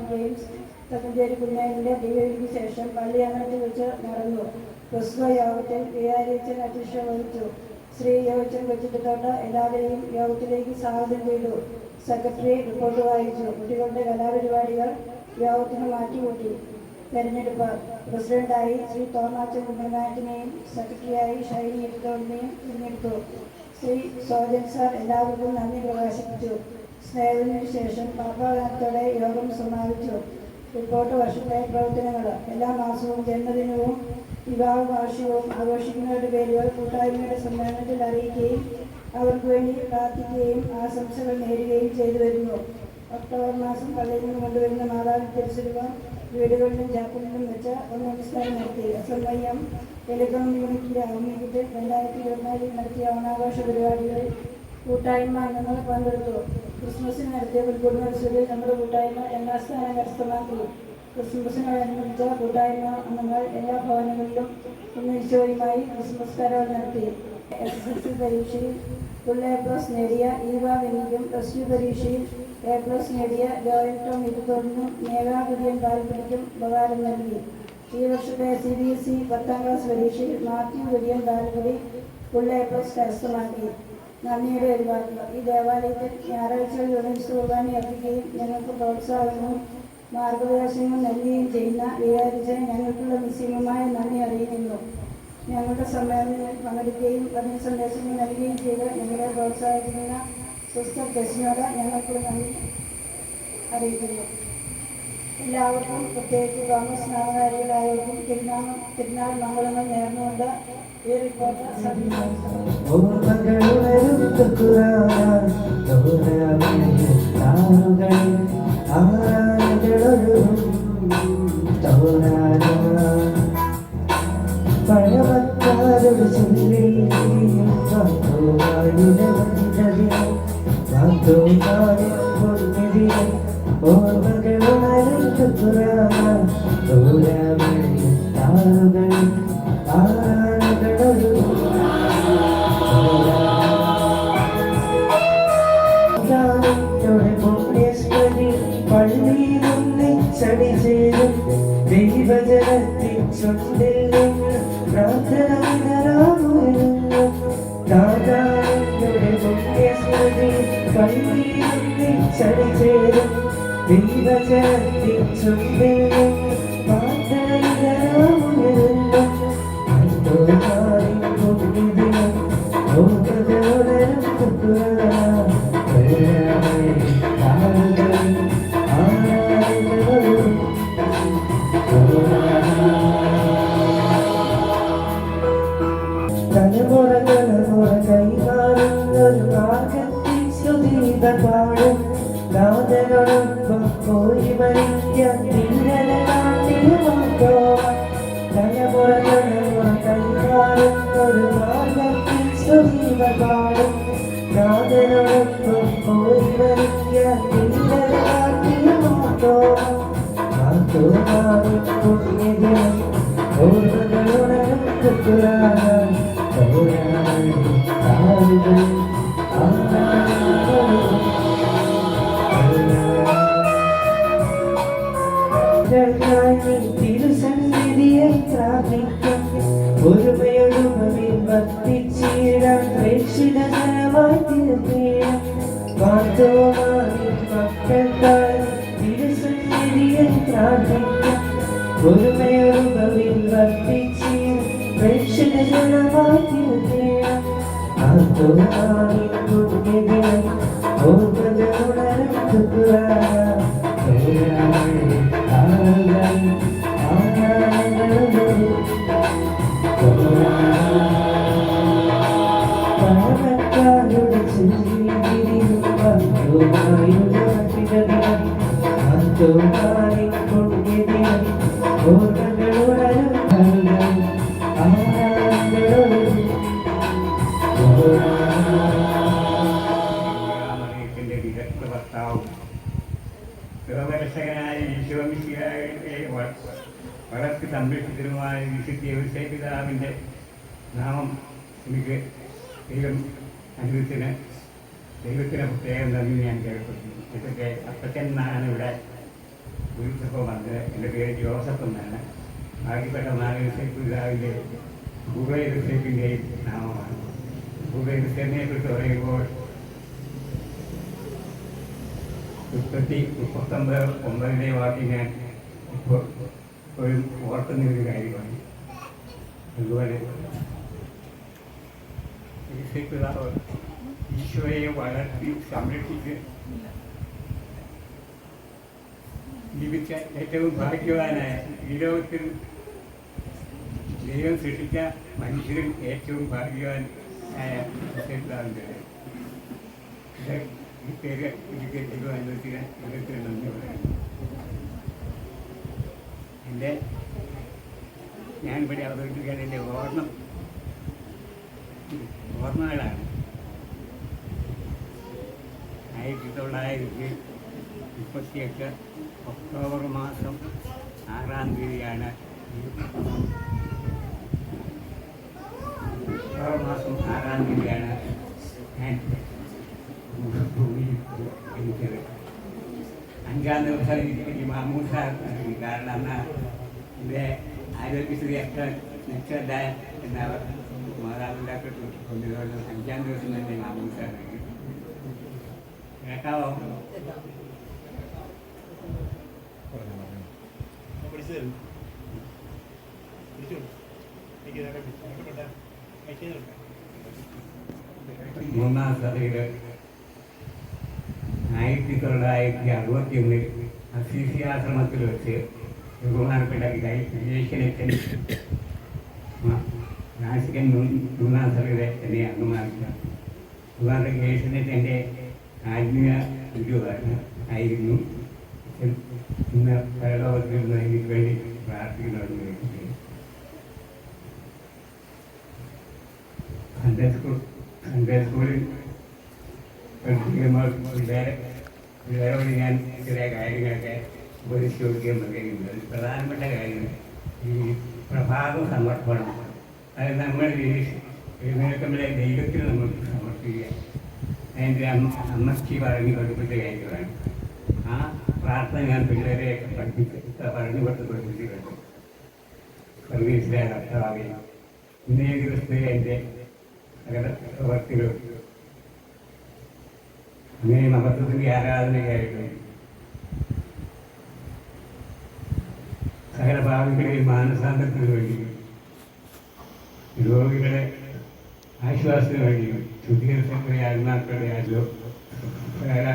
James Thakkanchery കുഞ്ഞാലിൻ്റെ ഡിവൈഡിക്ക് ശേഷം പള്ളിയങ്ങാട്ട് വെച്ച് നടന്നു. ക്രിസ്തു യോഗത്തിൽ വികാരിയച്ഛൻ അധ്യക്ഷത വഹിച്ചു. ശ്രീ യോഗച്ചൻ വെച്ചിട്ടത്തോട്ട് എല്ലാവരെയും യോഗത്തിലേക്ക് സ്വാഗതം ചെയ്തു. സെക്രട്ടറി റിപ്പോർട്ട് വായിച്ചു. കുട്ടികളുടെ കലാപരിപാടികൾ യോഗത്തിന് മാറ്റിക്കൂട്ടി. തെരഞ്ഞെടുപ്പ് പ്രസിഡന്റായി ശ്രീ തോമാച്ചൻ കുമ്പനാട്ടിനെയും സെക്രട്ടറിയായി ഷൈനി എഴുത്തോളിനെയും തിരഞ്ഞെടുത്തു. ശ്രീ സോജൻ സാർ എല്ലാവർക്കും നന്ദി പ്രകാശിപ്പിച്ചു. സ്നേഹത്തിനു ശേഷം പാപ്പാഗാനത്തോടെ യോഗം സമാപിച്ചു. റിപ്പോർട്ട് വർഷത്തെ പ്രവർത്തനങ്ങൾ. എല്ലാ മാസവും ജന്മദിനവും വിവാഹ വാർഷികവും ആഘോഷിക്കുന്നവരുടെ പേരുകൾ കൂട്ടായ്മയുടെ സമ്മേളനത്തിൽ അറിയിക്കുകയും അവർക്ക് വേണ്ടി പ്രാർത്ഥിക്കുകയും ആശംസകൾ നേരുകയും ചെയ്തു വരുന്നു. ഒക്ടോബർ മാസം പള്ളിയിൽ നിന്ന് കൊണ്ടുവരുന്ന മാതാവിന്റെ തിരുസലുവ വീടുകളിലും ചാപ്പലിലും വെച്ച് ഒന്ന് നമസ്കാരം നടത്തി. SMIM ടെലികോം യൂണിറ്റിന്റെ ആഭിമുഖ്യത്തിൽ 2024 നടത്തിയ ഓണാഘോഷ പരിപാടികളിൽ കൂട്ടായ്മ അംഗങ്ങൾ പങ്കെടുത്തു. ക്രിസ്മസിന് നടത്തിയ പുൽക്കൂടുമത്സരത്തിൽ നമ്മുടെ കൂട്ടായ്മ 2ാം സ്ഥാനം കരസ്ഥമാക്കി. ക്രിസ്മസിനോടനുബന്ധിച്ച കൂട്ടായ്മ അംഗങ്ങൾ എല്ലാ ഭവനങ്ങളിലും ഉന്നയിച്ചവരുമായി ക്രിസ്മസ് കരോൾ നടത്തി. SSLC പരീക്ഷയിൽ ഫുൾ A+ നേടിയ ഈവ വെന്നിക്കും +2 പരീക്ഷയിൽ A+ നേടിയ ജോയൽ ടോം ഇരുത്തോടിനും മേഘാ കുര്യൻ പാൽപ്പിടിക്കും ഉപകാരം നൽകി. ഈ വർഷത്തെ CBSE 10ാം ക്ലാസ് പരീക്ഷയിൽ മാത്യു കുര്യൻ പാൽപ്പിടി ഫുൾ A+ കരസ്ഥമാക്കി. നന്ദിയുടെ ഒരു വാക്ക്. ഈ ദേവാലയത്തിൽ ഞായറാഴ്ചകളിൽ കുർബാന അർപ്പിക്കുകയും ഞങ്ങൾക്ക് പ്രോത്സാഹനവും മാർഗദർശനവും നൽകുകയും ചെയ്യുന്ന വികാരിച്ചതിന് ഞങ്ങൾക്കുള്ള നിശ്ചയമായ നന്ദി അറിയിക്കുന്നു. ഞങ്ങളുടെ സമ്മേളനങ്ങളിൽ പങ്കെടുക്കുകയും അതിന് സന്ദേശങ്ങൾ നൽകുകയും ചെയ്ത് ഞങ്ങളെ പ്രോത്സാഹിപ്പിക്കുന്ന സിസ്റ്റർ ടെസിനോട് ഞങ്ങൾക്കുള്ള നന്ദി അറിയിക്കുന്നു. എല്ലാവർക്കും പ്രത്യേകിച്ച് തോമസ് നാമധാരികളായവർക്കും തിരുനാൾ മംഗളങ്ങൾ നേർന്നുകൊണ്ട് ഈ റിപ്പോർട്ട് പഴമക്കാരുടെ ചൊല്ലിയും പള്ളിയിലൊന്നിച്ചടി ചേരും ദൈവജനത്തിൻ ചൊല്ലിൽ നിന്ന് പ്രാർത്ഥനാമുയരുന്നു. ദാതാവിന്റെ പുണ്യസ്മൃതി പള്ളിയിലൊന്നിച്ചടി ചേരും ദൈവജനത്തിൻ ചൊല്ലിൽ നിന്ന് പ്രാർത്ഥനാമുയരുന്നു. തലമുറ കൈമാറുന്നൊരു മാർഗത്തിൽ ശ്രുതിപാടും നാഥനോടൊപ്പം പോയി മരിക്കാൻ തീരനാട്ടിയുമാട്ടോ. തലമുറ കൈമാറുന്നൊരു മാർഗത്തിൽ ശ്രുതിപാടും നാഥനോടൊപ്പം പോയി മരിക്കാൻ തീരനാട്ടിയുമാട്ടോ. പുണ്യദിനം ഓർമ്മകളുണർത്തുരാൻ തിരുസന്നിധിയെ പ്രാപിക്കും. ഒരുമയൊടുമവിൽ വർത്തിച്ചിടാൻ പ്രേക്ഷിതമായി തീർന്നേണം. മാതോമായി മക്കൾക്കായി തിരുസന്നിധിയെ പ്രാപിക്കും. ഒരുമയൊടുമവിൽ വർത്തിച്ചിടാൻ പ്രേക്ഷിതമായി തീർന്നേണം. മാതോമായി പുണ്യദിനം ഓർമ്മകളുണർത്തുരാൻ പഴമക്കാരുടെ ലോകരക്ഷകനായ ഈശോമിശിഹായെ വളർത്തി സംരക്ഷിതരുമായ വിശുദ്ധ ഔസേപിതാവിൻ്റെ നാമം എനിക്ക് ദൈവം അനുഭവത്തിന് ദൈവത്തിന് പ്രത്യേകം നന്ദി ഞാൻ കേൾക്കുന്നു. ഇതൊക്കെ അപ്പച്ചൻ എന്നാണ് ഇവിടെ ഗുരുസഭ വന്നത്. എൻ്റെ പേര് ജോസഫ് എന്നാണ്. ഭാഗ്യപ്പെട്ട മാനവസേപ്പ് പിതാവിൻ്റെ ഭൂപേതസേപ്പിൻ്റെയും നാമമാണ്. ഭൂപേതസേനെ കുറിച്ച് പറയുമ്പോൾ 39 വാക്ക് ഞാൻ ഇപ്പോൾ ഇപ്പോഴും ഓർക്കുന്നൊരു കാര്യമാണ്. അതുപോലെ പിതാവ് ഈശോയെ വളർത്തി സംരക്ഷിച്ച് ജീവിച്ച ഏറ്റവും ഭാഗ്യവാനായ ഈ ലോകത്തിൽ ദൈവം സൃഷ്ടിച്ച മനുഷ്യരിൽ ഏറ്റവും ഭാഗ്യവാനായ പിതാവിൻ്റെ ഈ പേര് എനിക്ക് ദൈവാനുഭവത്തിന് ഇവർക്ക് നന്ദി പറയുന്നു. ഞാനിവിടെ അവതരിപ്പിക്കാൻ എൻ്റെ ഓർമ്മകളാണ്. 1938 ഒക്ടോബർ മാസം 6-ാം തീയതിയാണ് ഞാൻ എനിക്കത് 5-ാം ദിവസം എനിക്ക് മാമൂസ നൽകി. കാരണം അന്ന് എൻ്റെ ആരോഗ്യസ്ഥിതിയൊക്കെ നിശ്ചല എന്നവർ മാതാപിതാക്കൾ കൊണ്ടുവരുന്ന 5-ാം ദിവസം തന്നെ മാമൂസ നൽകി. കേൾക്കാവോ? മൂന്നാം സഭയിൽ 1961 അസീസി ആശ്രമത്തിൽ വെച്ച് ബഹുമാനപ്പെട്ട വിജയശനച്ചൻ നാസികൻ 3-ാം സഭയിലെ തന്നെ അംഗമാക്കിയ ബഹുമാനപ്പെട്ട വിജയശനച്ചൻ്റെ ആത്മീയ ഗുരുവായിരുന്നു. ഇന്ന് പരലോകത്തിൽ നിന്ന് എനിക്ക് വേണ്ടി പ്രാർത്ഥിക്കുന്നവരുണ്ട്. സൺഡേ സ്കൂളിൽ പിള്ളേരോട് ഞാൻ ചില കാര്യങ്ങളൊക്കെ ഉപദേശിച്ച് കൊടുക്കുകയും പറയുന്നത് പ്രധാനപ്പെട്ട കാര്യം ഈ പ്രഭാത സമർപ്പണം. അത് നമ്മൾ എഴുന്നേൽക്കുമ്പോഴേ ദൈവത്തിൽ നമ്മൾ സമർപ്പിക്കുക. അതിൻ്റെ അമ്മച്ചി പറഞ്ഞു പഠിപ്പിച്ച കാര്യങ്ങളാണ്. ആ പ്രാർത്ഥന ഞാൻ പിള്ളേരെയൊക്കെ പറഞ്ഞു കൊടുത്ത് പഠിപ്പിച്ചിട്ടുണ്ട്. സർവീസിലെ കർത്താവേ, ഇന്നേ ദിവസത്തെ എൻ്റെ പ്രവർത്തികളും അങ്ങനെ മഹത്വത്തിൻ്റെ ആരാധനയായിട്ട് സകല ഭാവികളെയും മാനസാന്തരത്തിന് വേണ്ടി രോഗികളെ ആശ്വാസത്തിന് വേണ്ടി ശുദ്ധീകരണത്തിൻ്റെ ആത്മാക്കളുടെ സകല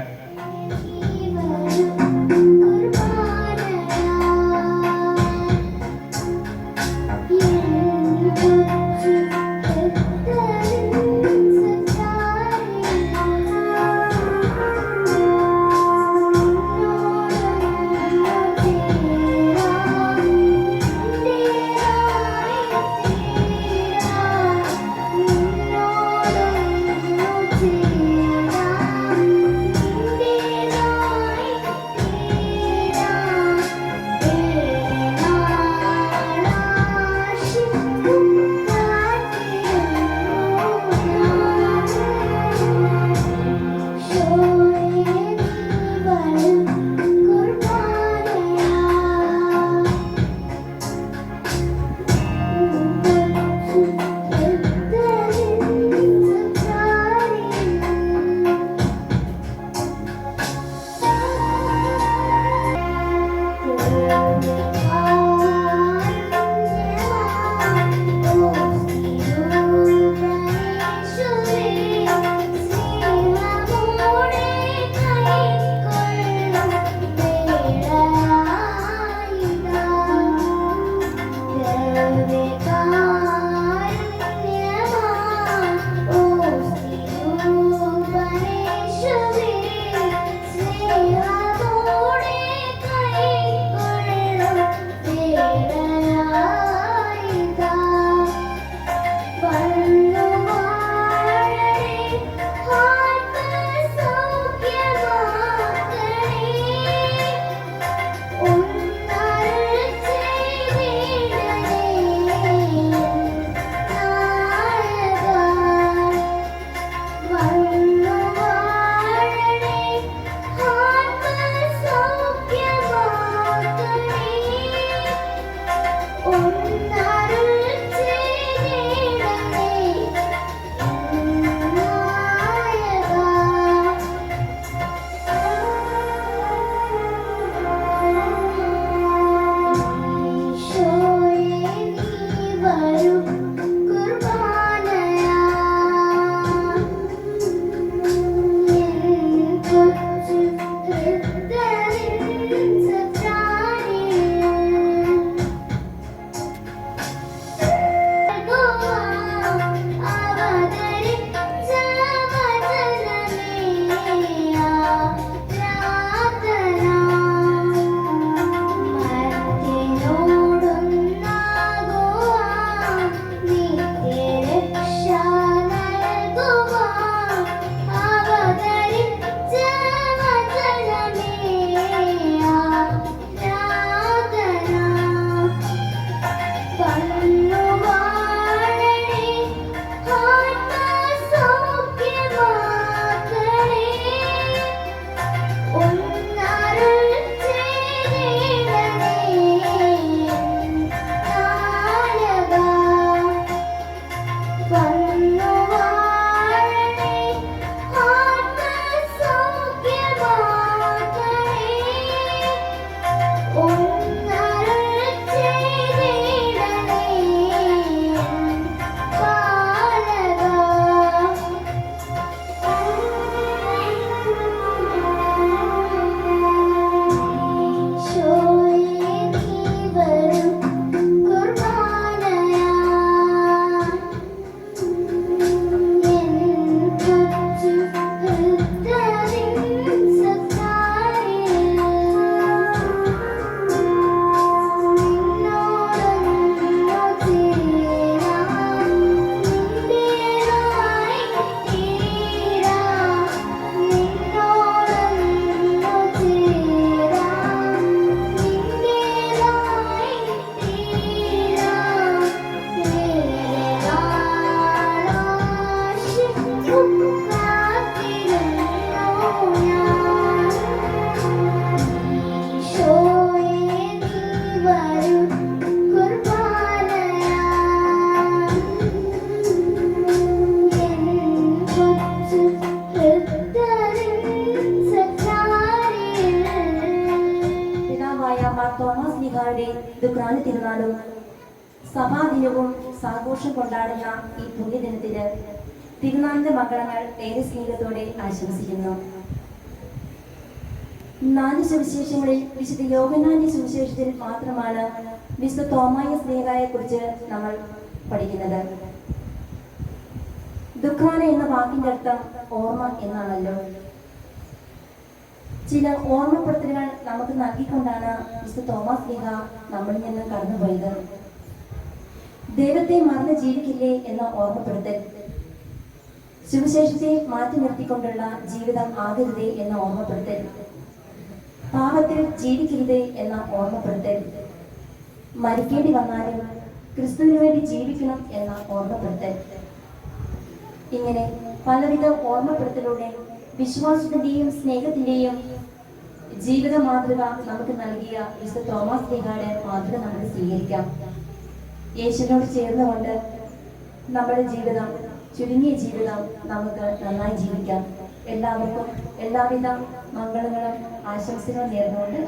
സഭാദിനവും സാഘോഷം കൊണ്ടാടുന്ന ഈ പുണ്യദിനത്തിന് തിരുനാളിന്റെ മംഗളങ്ങൾ ഏറെ സ്നേഹത്തോടെ ആശംസിക്കുന്നു. 4 സുവിശേഷങ്ങളിൽ വിശുദ്ധ യോഹന്നാന്റെ സുവിശേഷത്തിൽ മാത്രമാണ് വിശുദ്ധ തോമായ സ്നേഹയെ കുറിച്ച് നമ്മൾ പഠിക്കുന്നത്. ദുഃഖാന എന്ന വാക്കിന്റെ അർത്ഥം ഓർമ്മ എന്നാണല്ലോ. ചില ഓർമ്മപ്പെടുത്തലുകൾ നമുക്ക് നൽകിക്കൊണ്ടാണ് വിശുദ്ധ തോമസ് സ്ലീഹ നമ്മളിൽ നിന്ന് കടന്നുപോയത്. ദൈവത്തെ മറന്ന് ജീവിക്കില്ലേ എന്ന ഓർമ്മപ്പെടുത്തൽ, സുവിശേഷത്തെ മാറ്റി നിർത്തിക്കൊണ്ടുള്ള ജീവിതം ആകരുതേ എന്ന ഓർമ്മപ്പെടുത്തൽ, പാപത്തിൽ ജീവിക്കരുതേ എന്ന ഓർമ്മപ്പെടുത്തൽ, മരിക്കേണ്ടി വന്നാലും ക്രിസ്തുവിന് വേണ്ടി ജീവിക്കണം എന്ന ഓർമ്മപ്പെടുത്തൽ. ഇങ്ങനെ പലവിധ ഓർമ്മപ്പെടുത്തലൂടെ വിശ്വാസത്തിന്റെയും സ്നേഹത്തിന്റെയും ജീവിത മാതൃക നമുക്ക് നൽകിയ വിശുദ്ധ തോമസ് സ്ലീഹയുടെ മാതൃക നമുക്ക് സ്വീകരിക്കാം. യേശുവിനോട് ചേർന്നുകൊണ്ട് നമ്മുടെ ജീവിതം, ചുരുങ്ങിയ ജീവിതം നമുക്ക് നന്നായി ജീവിക്കാം. എല്ലാവർക്കും എല്ലാവിധ മംഗളങ്ങളും ആശംസകളും നേർന്നുകൊണ്ട്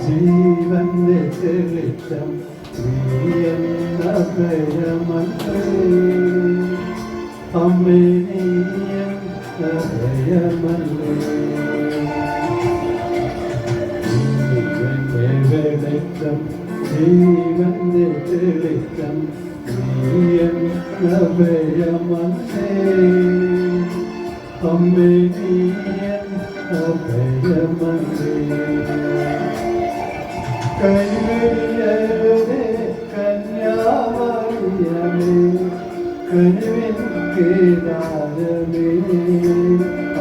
ജീവന്റെ തെളിച്ചം നീയെന്ന ഭയമല്ലേ, അമ്മേ നീയെന്ന ഭയമല്ലേ, ജീവന്റെ വെളിച്ചം ജീവന്റെ തെളിച്ചം നീയെന്ന ഭയമല്ലേ, അമ്മേ നീയെന്ന ഭയമല്ലേ. കൈവരിയരുതേ കന്യാമറിയമേ, കരുവിൻ കേദാരമേ,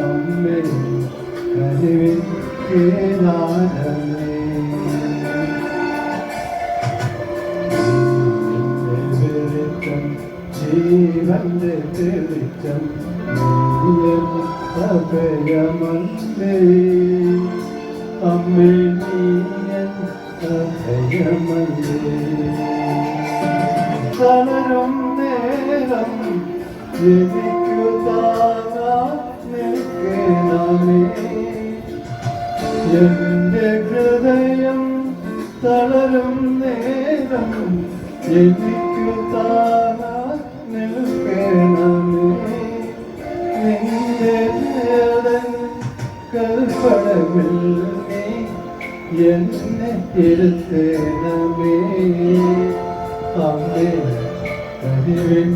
അമ്മേ കരുവിൻ കേദാരമേ. വെളിച്ചം ജീവന്റെ തെളിച്ചം നീയെന്ന അഭയമല്ലേ, അമ്മേ തളരും നേരം എനിക്കു താങ്ങാൻ നിൽക്കണമേ. എന്റെ ഹൃദയം തളരും നേരം എനിക്കു താങ്ങാൻ നിൽക്കണമേ. നിന്റെ കൽപ്പനവിൽ നീ എന്നെ ഇരുത്തണമേ. അമ്മേ കരിവെങ്കേതാരമേ.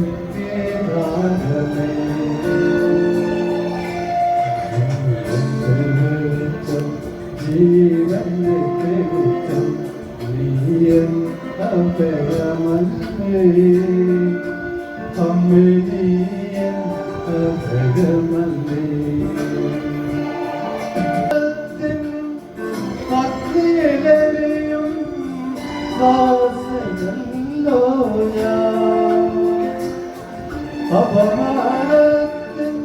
ജീവന്റെ വെളിച്ചം നീയൻ അഭയമല്ലേ. അമ്മേ നീയൻ അഭയമല്ലേ. അഗ്നിയിലെയും വാസനല്ലോ ഞാൻ. അപമാനത്തിൻ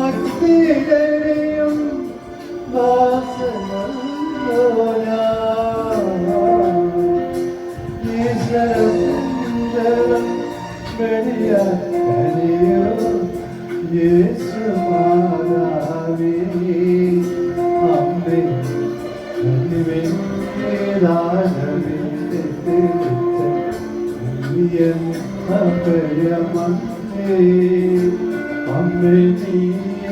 അഗ്നിയിലെയും വാസനല്ലോ ഞാൻ. ഈശ്വരസുന്ദരം വെളിയ കനിയോ യേശു മാതാവേ. അമ്മേ ജീവന്റെ വെളിച്ചം നീയൻ അഭയമല്ലേ. അമ്മേ നീയൻ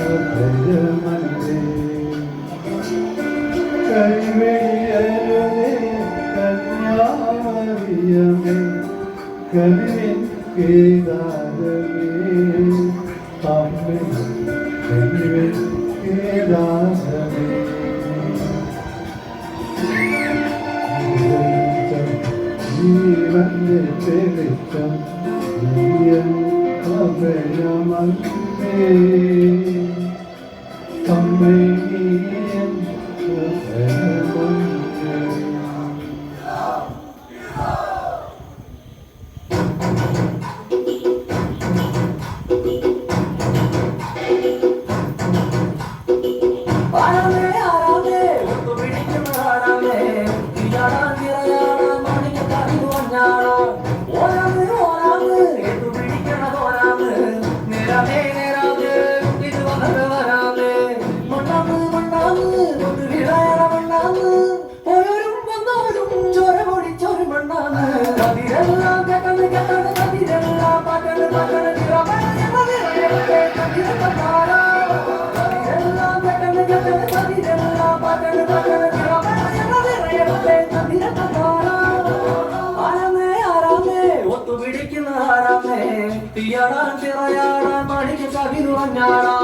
അഭയമല്ലേ. തീയാടാൻ തിറയാടാൻ മണിക്ക് കവിതുറഞ്ഞാടാ.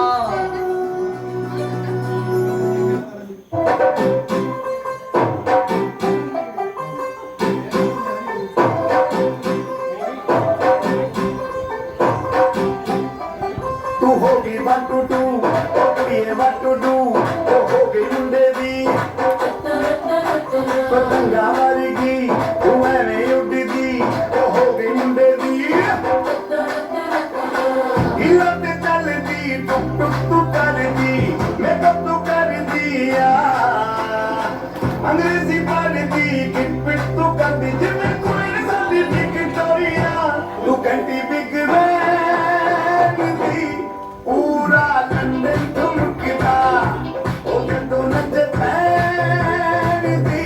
तू होगी what to do, what to do, oh होगी मुंडेदी, पतंगा वालीगी, तू मैंने उड़दी, oh होगी मुंडेदी, इलाते चलदी, टुक टुक टू करदी, मेकअप तू कर दिया, अंग्रेजी पढ़दी, किट पिट तू कर दी, जिम्मे कोई न साथी विक्टोरिया, तू कंटी बिग पूरा लंदन ठुमकदा, ओ जदों नचदा दी,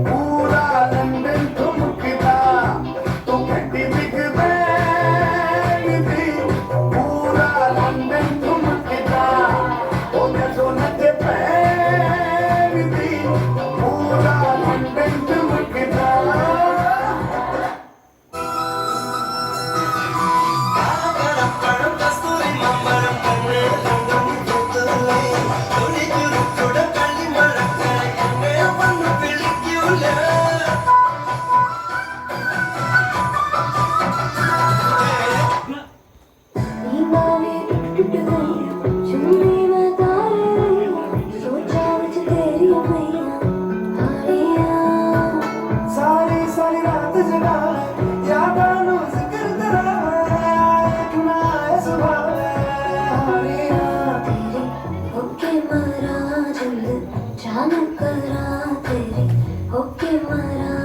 पूरा लंदन ठुमकदा, तू घटी बिग बैंड दी, पूरा लंदन ठुमकदा, ओ जदों नचदा दी, पूरा लंदन ठुमकदा. होके मारा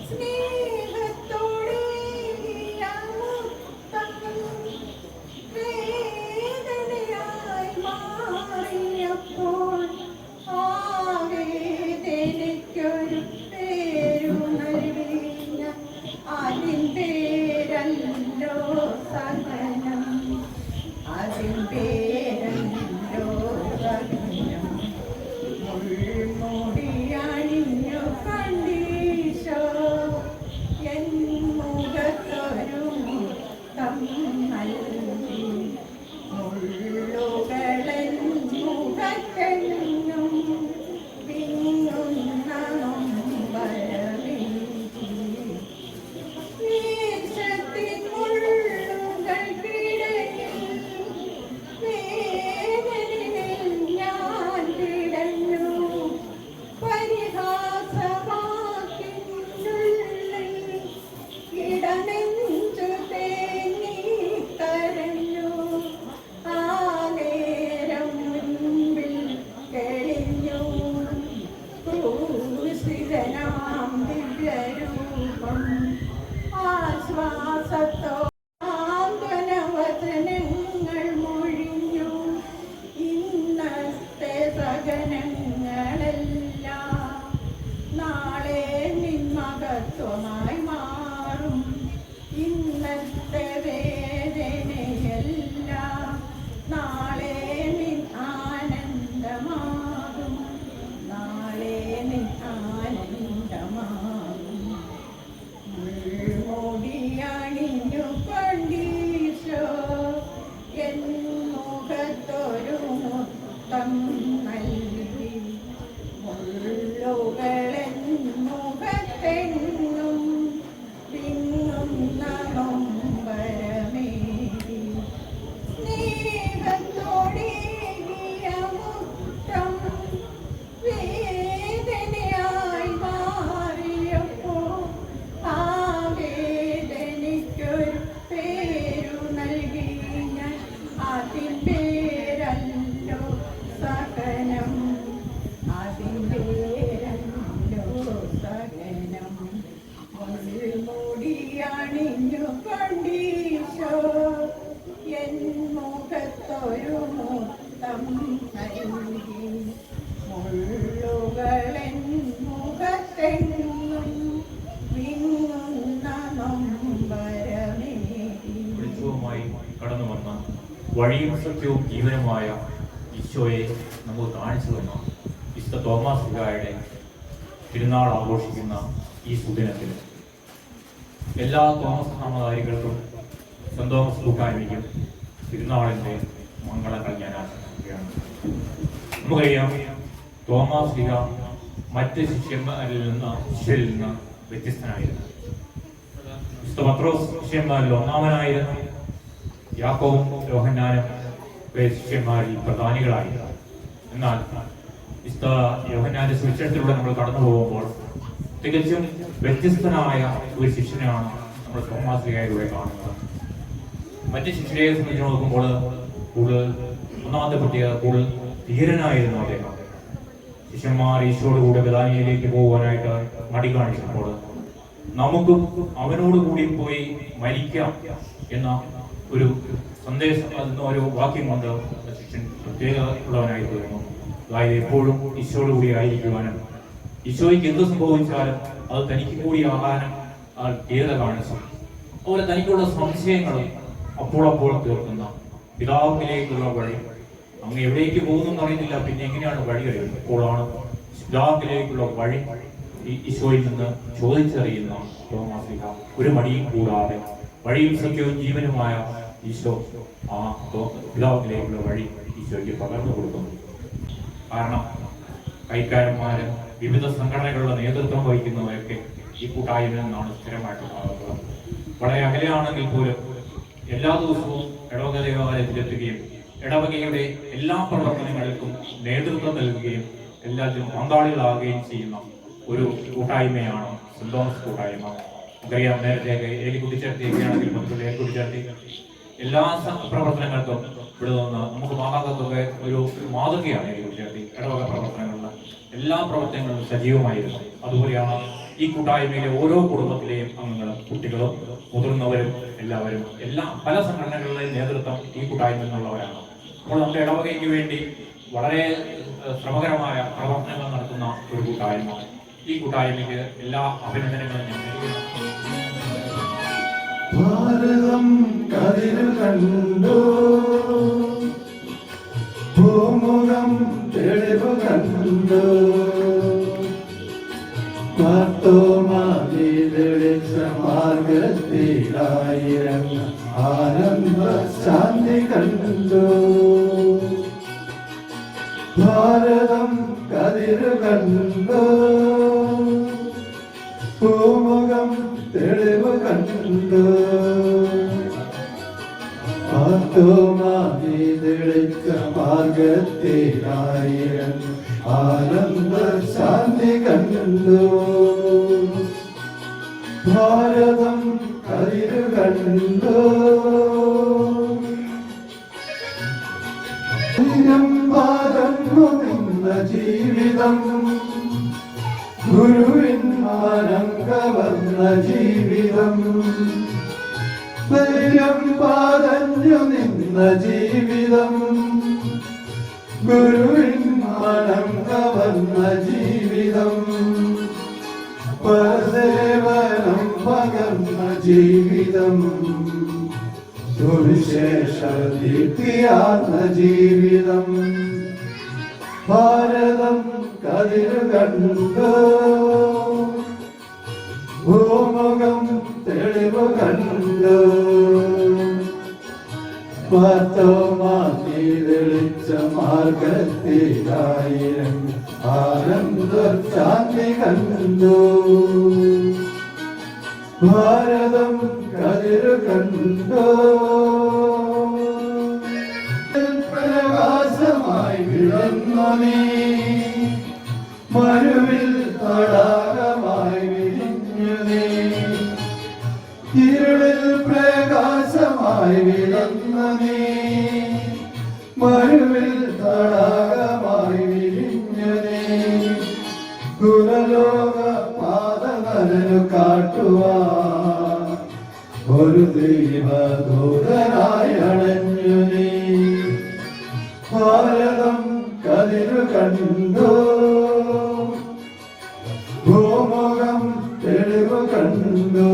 സ്നേഹത്തോടെ വഴിയും സത്യവും ജീവനുമായ ഈശോയെ നമുക്ക് കാണിച്ചു തന്ന വിശുദ്ധ തോമാസ് ശ്ലീഹായുടെ തിരുനാൾ ആഘോഷിക്കുന്ന ഈ സുദിനത്തിൽ എല്ലാ തോമസ് നാമധാരികൾക്കും സെന്റ് തോമസ് കൂട്ടായ്മയ്ക്കും തിരുനാളിൻ്റെ മംഗളങ്ങൾ ഞാൻ ആശംസിക്കുകയാണ്. നമുക്കറിയാം, തോമാസ് ശ്ലീഹ മറ്റ് ശിഷ്യരിൽ നിന്ന് വ്യത്യസ്തനായിരുന്നു. വിശുദ്ധ പത്രോസ് ശിഷ്യന്മാരിൽ ഒന്നാമനായിരുന്നു. യാക്കോബും യോഹന്നാനും ശിഷ്യന്മാരിൽ പ്രധാനികളായിരുന്നു. എന്നാൽ വിശുദ്ധ യോഹന്നാന്റെ സുവിശേഷത്തിലൂടെ നമ്മൾ കടന്നു പോകുമ്പോൾ തികച്ചും വ്യത്യസ്തനായ ഒരു ശിഷ്യനാണ് നമ്മൾ തോമാസ് ശ്ലീഹായിലൂടെ കാണുന്നത്. മറ്റ് ശിഷ്യരെ സംബന്ധിച്ച് നോക്കുമ്പോൾ കൂടുതൽ ഒന്നാമത്തെ പ്രത്യേകത കൂടുതൽ ധീരനായിരുന്നു അദ്ദേഹം. ശിഷ്യന്മാർ ഈശോയോടുകൂടെ ബഥാനിയയിലേക്ക് പോകുവാനായിട്ട് മടി കാണിച്ചപ്പോൾ നമുക്കും അവനോട് കൂടി പോയി മരിക്കാം എന്ന ഒരു സന്ദേശം, എന്ന ഒരു വാക്യം കൊണ്ട് ശിഷ്യൻ പ്രത്യേകത ഉള്ളവനായി തീർന്നു. അതായത് എപ്പോഴും ഈശോയോട് കൂടി ആയിരിക്കുവാനും ഈശോയ്ക്ക് എന്ത് സംഭവിച്ചാലും അത് തനിക്ക് കൂടി ആകാനും ധീരത കാണിച്ചു. അതുപോലെ തനിക്കുള്ള സംശയങ്ങളും അപ്പോൾ തീർക്കുന്ന പിതാവിലേക്കുള്ള വഴി. അങ്ങ് എവിടേക്ക് പോകുന്നു അറിയുന്നില്ല, പിന്നെ എങ്ങനെയാണ് വഴി കഴിയുന്നത്? അപ്പോഴാണ് പിതാവിലേക്കുള്ള വഴി ഈശോയിൽ നിന്ന് ചോദിച്ചറിയുന്ന തോമാസ് ശ്ലീഹ ഒരു മടിയും കൂടാതെ വഴിയും സത്യവും ജീവനുമായ ഈശോ ആ പിതാവിലേക്കുള്ള വഴി ഈശോയ്ക്ക് പകർന്നു കൊടുക്കുന്നു. കാരണം കൈക്കാരന്മാര്, വിവിധ സംഘടനകളുടെ നേതൃത്വം വഹിക്കുന്നവരൊക്കെ ഈ കൂട്ടായ്മയിൽ നിന്നാണ് സ്ഥിരമായിട്ട് കാണുന്നത്. വളരെ അകലെയാണെങ്കിൽ പോലും എല്ലാ ദിവസവും ഇടവക ദേവാലയത്തിലെത്തുകയും ഇടവകയുടെ എല്ലാ പ്രവർത്തനങ്ങൾക്കും നേതൃത്വം നൽകുകയും എല്ലാത്തിലും പങ്കാളികളാകുകയും ചെയ്യുന്ന ഒരു കൂട്ടായ്മയാണ് സെന്റ് തോമസ് കൂട്ടായ്മ. നമുക്കറിയാം, നേരത്തെ ഏലി കൂട്ടിച്ചേർത്തിയൊക്കെയാണെങ്കിൽ മറ്റുള്ള ഏലി കൂട്ടിച്ചേർത്തി എല്ലാ പ്രവർത്തനങ്ങൾക്കും ഇവിടെ നിന്ന് നമുക്ക് മാതാക്കത്തൊക്കെ ഒരു മാതൃകയാണ്. ഏലി കൂട്ടിച്ചേർത്തി ഇടവക പ്രവർത്തനങ്ങളിലെ എല്ലാ പ്രവർത്തനങ്ങളും സജീവമായിരുന്നു. അതുപോലെയാണ് ഈ കൂട്ടായ്മയിലെ ഓരോ കുടുംബത്തിലെയും അംഗങ്ങളും കുട്ടികളും മുതിർന്നവരും എല്ലാവരും പല സംഘടനകളുടെയും നേതൃത്വം ഈ കൂട്ടായ്മയിൽ നിന്നുള്ളവരാണ്. അപ്പോൾ നമ്മുടെ ഇടവകയ്ക്ക് വേണ്ടി വളരെ ശ്രമകരമായ പ്രവർത്തനങ്ങൾ നടത്തുന്ന ഒരു കൂട്ടായ്മ. ഈ കൂട്ടായ്മയ്ക്ക് എല്ലാ അഭിനന്ദനങ്ങളും ഞാൻ നൽകുന്നു. ഭാരതം കതിരു കണ്ടു, ഭൂമുഖം തെളിവ് കണ്ടു, തെളിച്ച മാർഗത്തിലായിരം ആനന്ദ ശാന്തി കണ്ടു. ഭാരതം കതിരു കണ്ടു, ഭൂമുഖം തെളിവ് കണ്ടു, തെളിച്ച മാർഗത്തിലായിരം ആനന്ദ ശാന്തി കണ്ടു. ഭാരതം കതിരു കണ്ടു, പകർന്നു നിന്ന ജീവിതം, ഗുരുവിൻ മാനം കവർന്ന ജീവിതം, ധൈര്യം പകർന്നു നിന്ന ജീവിതം, ഗുരുവിൻ മാനം കവർന്ന ജീവിതം, പരസേവനം പകർന്ന ജീവിതം, സുവിശേഷ ദീപ്തിയാർന്ന ജീവിതം. ഭാരതം കതിരു കണ്ടു, ഭൂമുഖം തെളിവ് കണ്ടു, തെളിച്ച മാർഗത്തിലായിരം ആനന്ദ ശാന്തി കണ്ടു. ഭാരതം കതിരു കണ്ടു, പ്രകാശമായി വിളന്നു നീ, മരുവിൽ തടാകമായി വിരിഞ്ഞു നീ, ഇരുളിൽ പ്രകാശമായി വിളന്നു നീ, മരുവിൽ തടാകമായി വിരിഞ്ഞു നീ, ഗുണലോക പാദനു കാട്ടുവാൻ ഒരു ദൈവദൂതനായി അണഞ്ഞു നീ. ഭാരതം കതിരു കണ്ടു, ഭൂമുഖം തെളിവ് കണ്ടു,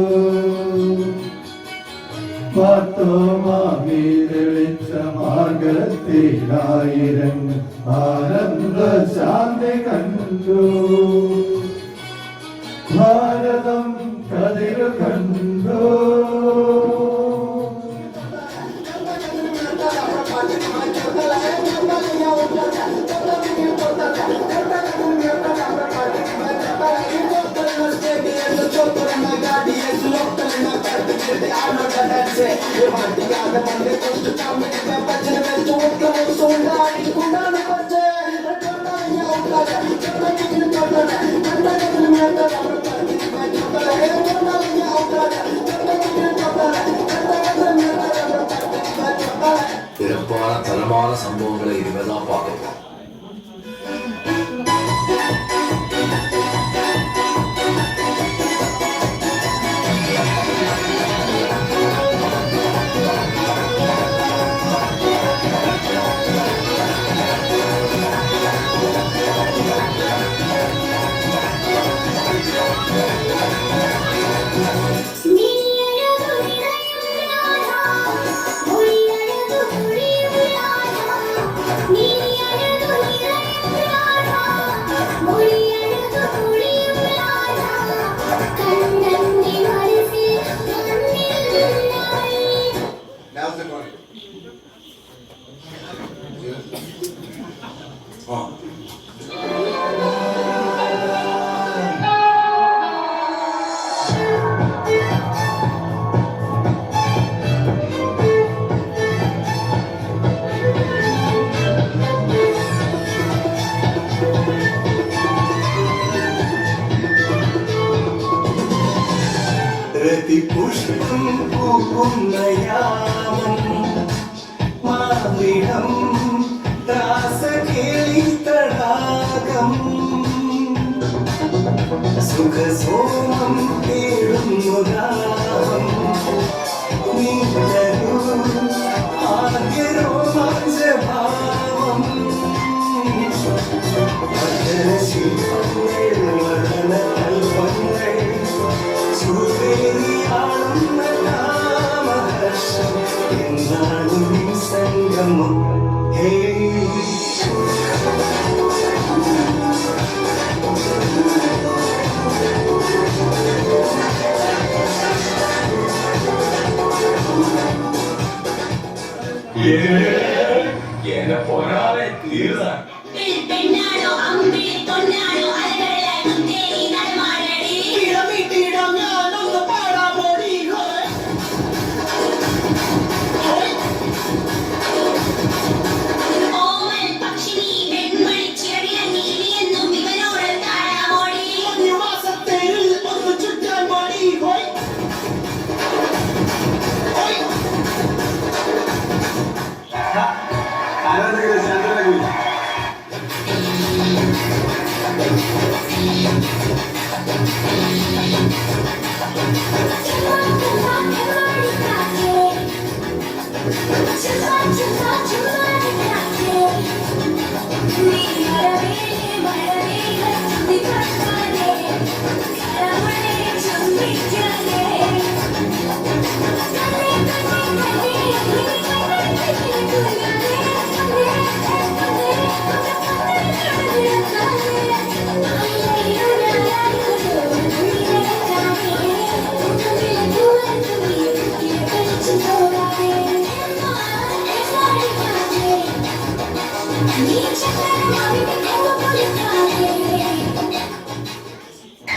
തെളിച്ച ിലായിരങ്ങൾ ആനന്ദ ശാന്തി കണ്ടു ഭാരതം കതിരു കണ്ടു പിറപ്പാன തലമാന സംഭവങ്ങളെ ഇരുപതാം പാകം പുഷ്പം പൂക്കുന്നയാമം മാവിടം രാസകേളി തടാകം സുഖസോമം കേളുന്നു രാമം നീലരു ആദ്യ രോമാഞ്ചഭാവം ശില്പങ്ങൾ വർണ്ണ കൽപ്പങ്ങൾ സുവേദിയാളുന്ന കാമഹർഷം എന്നാണ് സംഗമം ഹേ എന്നെ പോരാതെ തീർന്ന പെണ്ണാണോ അമ്പിളി പൊന്നാണോ അലകളായി തേനി നടമാടടി ഇടമിട്ടിടം ഞാനൊന്ന് പാടാൻ പോടി ഓമൽ പക്ഷിനി വെൺമണി ചിറകിലങ്ങി എന്നും ഇവനോട് താഴാമോടി മാസത്തേരിൽ ഒന്ന് ചുറ്റാൻ പാടി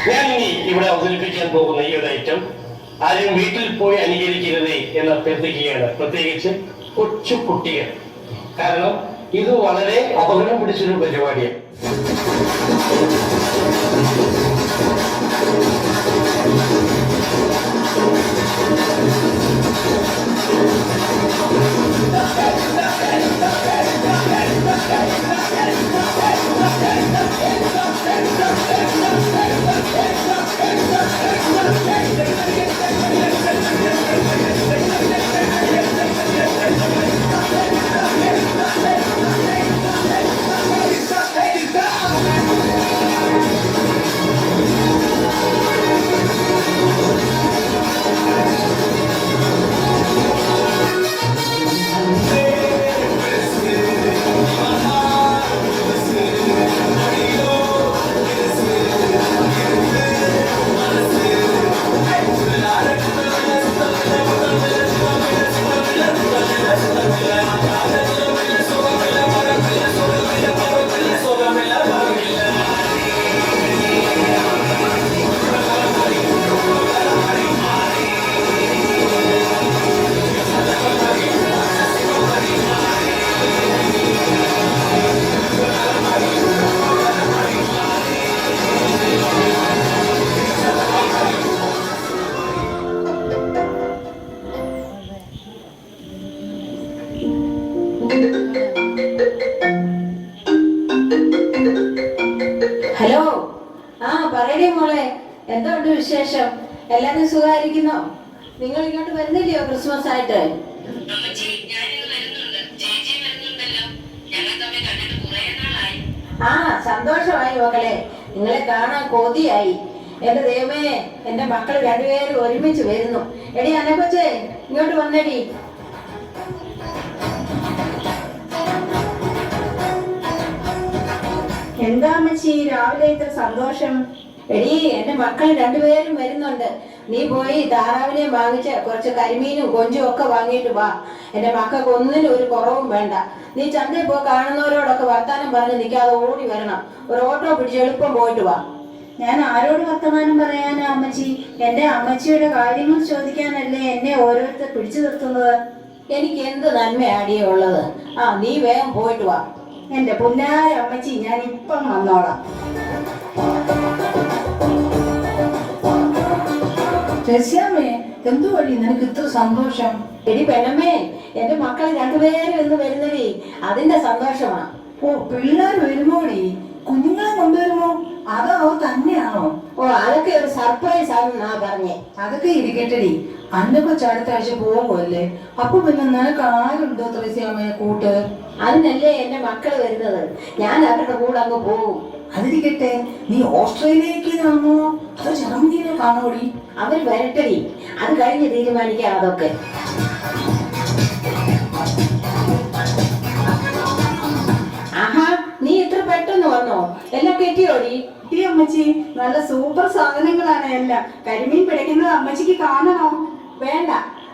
ഞാൻ ഇനി ഇവിടെ അവതരിപ്പിക്കാൻ പോകുന്ന ഈ ഒരു ഐറ്റം ആരും വീട്ടിൽ പോയി അനുകരിക്കരുതേ എന്ന് അഭ്യർത്ഥിക്കുകയാണ്, പ്രത്യേകിച്ച് കൊച്ചു കുട്ടികൾ. കാരണം ഇത് വളരെ അപകടം പിടിച്ചൊരു പരിപാടിയാണ്. ഹലോ, പറയണേ മോളെ, എന്തുണ്ട് വിശേഷം? എല്ലാരും സുഖമായിരിക്കുന്നോ? നിങ്ങൾ ഇങ്ങോട്ട് വരുന്നില്ലയോ ക്രിസ്മസ് ആയിട്ട്? സന്തോഷമായി മക്കളെ, നിങ്ങളെ കാണാൻ കൊതിയായി. എന്റെ ദൈവമേ, എന്റെ മക്കൾ രണ്ടുപേരും ഒരുമിച്ച് വരുന്നു. എടി അന്നക്കൊച്ചേ, ഇങ്ങോട്ട് വന്നേടി. എന്താ അമ്മച്ചി രാവിലെ ഇത്ര സന്തോഷം? എടി, എന്റെ മക്കൾ രണ്ടുപേരും വരുന്നുണ്ട്. നീ പോയി താറാവിനെ വാങ്ങിച്ച് കുറച്ച് കരിമീനും കൊഞ്ചും ഒക്കെ വാങ്ങിയിട്ട് വാ. എന്റെ മക്കൾക്ക് ഒന്നിനും ഒരു കുറവും വേണ്ട. നീ ചന്തയിൽ പോയി കാണുന്നവരോടൊക്കെ വർത്താനം പറഞ്ഞ് നിൽക്കാതെ ഓടി വരണം. ഒരു ഓട്ടോ പിടിച്ച് എളുപ്പം പോയിട്ട് വാ. ഞാൻ ആരോട് വർത്തമാനം പറയാനാ അമ്മച്ചി? എന്റെ അമ്മച്ചിയുടെ കാര്യങ്ങൾ ചോദിക്കാനല്ലേ എന്നെ ഓരോരുത്തർ പിടിച്ചു നിർത്തുന്നത്? എനിക്ക് എന്ത് നന്മയാടിയേ ഉള്ളത്? നീ വേഗം പോയിട്ട് വാ. എന്റെ പുന്നാര അമ്മച്ചി, ഞാൻ ഇപ്പം വന്നോളാം. രസ്യാമ്മേ, എന്തു വഴി നിനക്ക് ഇത്ര സന്തോഷം? എടി പെണ്ണമ്മേ, എന്റെ മക്കൾ രണ്ടുപേരും ഇന്ന് വരുന്നടി, അതിന്റെ സന്തോഷമാ. പിള്ളേർ വരുമോടി? കുഞ്ഞുങ്ങളെ കൊണ്ടുവരുമോ? അതോ അവർ തന്നെയാണോ? അതൊക്കെ ഒരു സർപ്രൈസ് ആണെന്നാ പറഞ്ഞേ. അതൊക്കെ ഇരിക്കട്ടെടി. അന്റെ കൊച്ചു അടുത്ത ആഴ്ച പോകുമല്ലേ? അപ്പൊ പിന്നെ നിനക്ക് ആരുണ്ടോ ത്രേസ്യാമ്മയെ കൂട്ട്? അതിനല്ലേ എന്റെ മക്കൾ വരുന്നത്. ഞാൻ അവരുടെ കൂടെ അങ്ങ് പോകും. അതിരിക്കട്ടെ, നീ ഓസ്ട്രേലിയക്ക് കാണുമോ അതോ ജർമ്മനിയിലെ കാണോടി? അവർ വരട്ടടി, അത് കഴിഞ്ഞ് തീരുമാനിക്കാം അതൊക്കെ. നീ ഇത്ര പെട്ടെന്ന് വന്നോ? എല്ലാം കെട്ടിയോടി? അമ്മച്ചി, നല്ല സൂപ്പർ സാധനങ്ങളാണ് എല്ലാം. കരിമീൻ പിടിക്കുന്നത് അമ്മച്ചിക്ക് കാണണോ? വേണ്ട,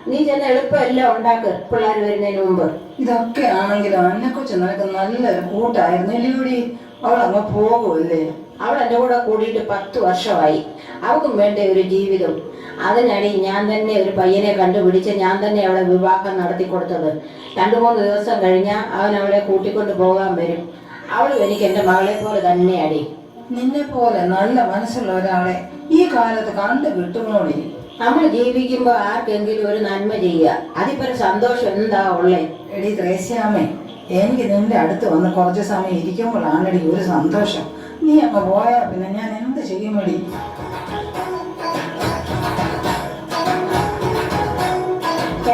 നീ ചെന്ന് എളുപ്പം എല്ലാം ഉണ്ടാക്ക്, പിള്ളേർ വരുന്നതിന് മുമ്പ്. ഇതൊക്കെ ആണെങ്കിലും അന്നെക്കുറിച്ച് നിനക്ക് നല്ലൊരു കൂട്ടായിരുന്നു ഇല്ലൂടി. അവൾ അങ്ങ് പോകുമല്ലേ? അവൾ എൻ്റെ കൂടെ കൂടിയിട്ട് 10 വർഷമായി. അവൾക്കും വേണ്ട ഒരു ജീവിതം. അതിനടി ഞാൻ തന്നെ ഒരു പയ്യനെ കണ്ടുപിടിച്ച് ഞാൻ തന്നെ അവളെ വിവാഹം നടത്തി കൊടുത്തത്. 2-3 ദിവസം കഴിഞ്ഞാൽ അവൻ അവളെ കൂട്ടിക്കൊണ്ട് പോകാൻ വരും. അവളും എനിക്ക് എൻ്റെ മകളെ പോലെ തന്നെ അടി. നിന്നെ പോലെ നല്ല മനസ്സുള്ള ഒരാളെ ഈ കാലത്ത് കണ്ടു കിട്ടുമോടി? നമ്മൾ ജീവിക്കുമ്പോൾ ആർക്കെങ്കിലും ഒരു നന്മ ചെയ്യുക, അതിപ്പോ ഒരു സന്തോഷം എന്താ ഉള്ളേ? എടി ത്രേസ്യാമ്മേ, എനിക്ക് നിന്റെ അടുത്ത് വന്ന് കുറച്ച് സമയം ഇരിക്കുമ്പോഴാണെടി ഒരു സന്തോഷം. നീ അങ്ങ് പോയാ പിന്നെ ഞാൻ എന്ത് ചെയ്യുമടി?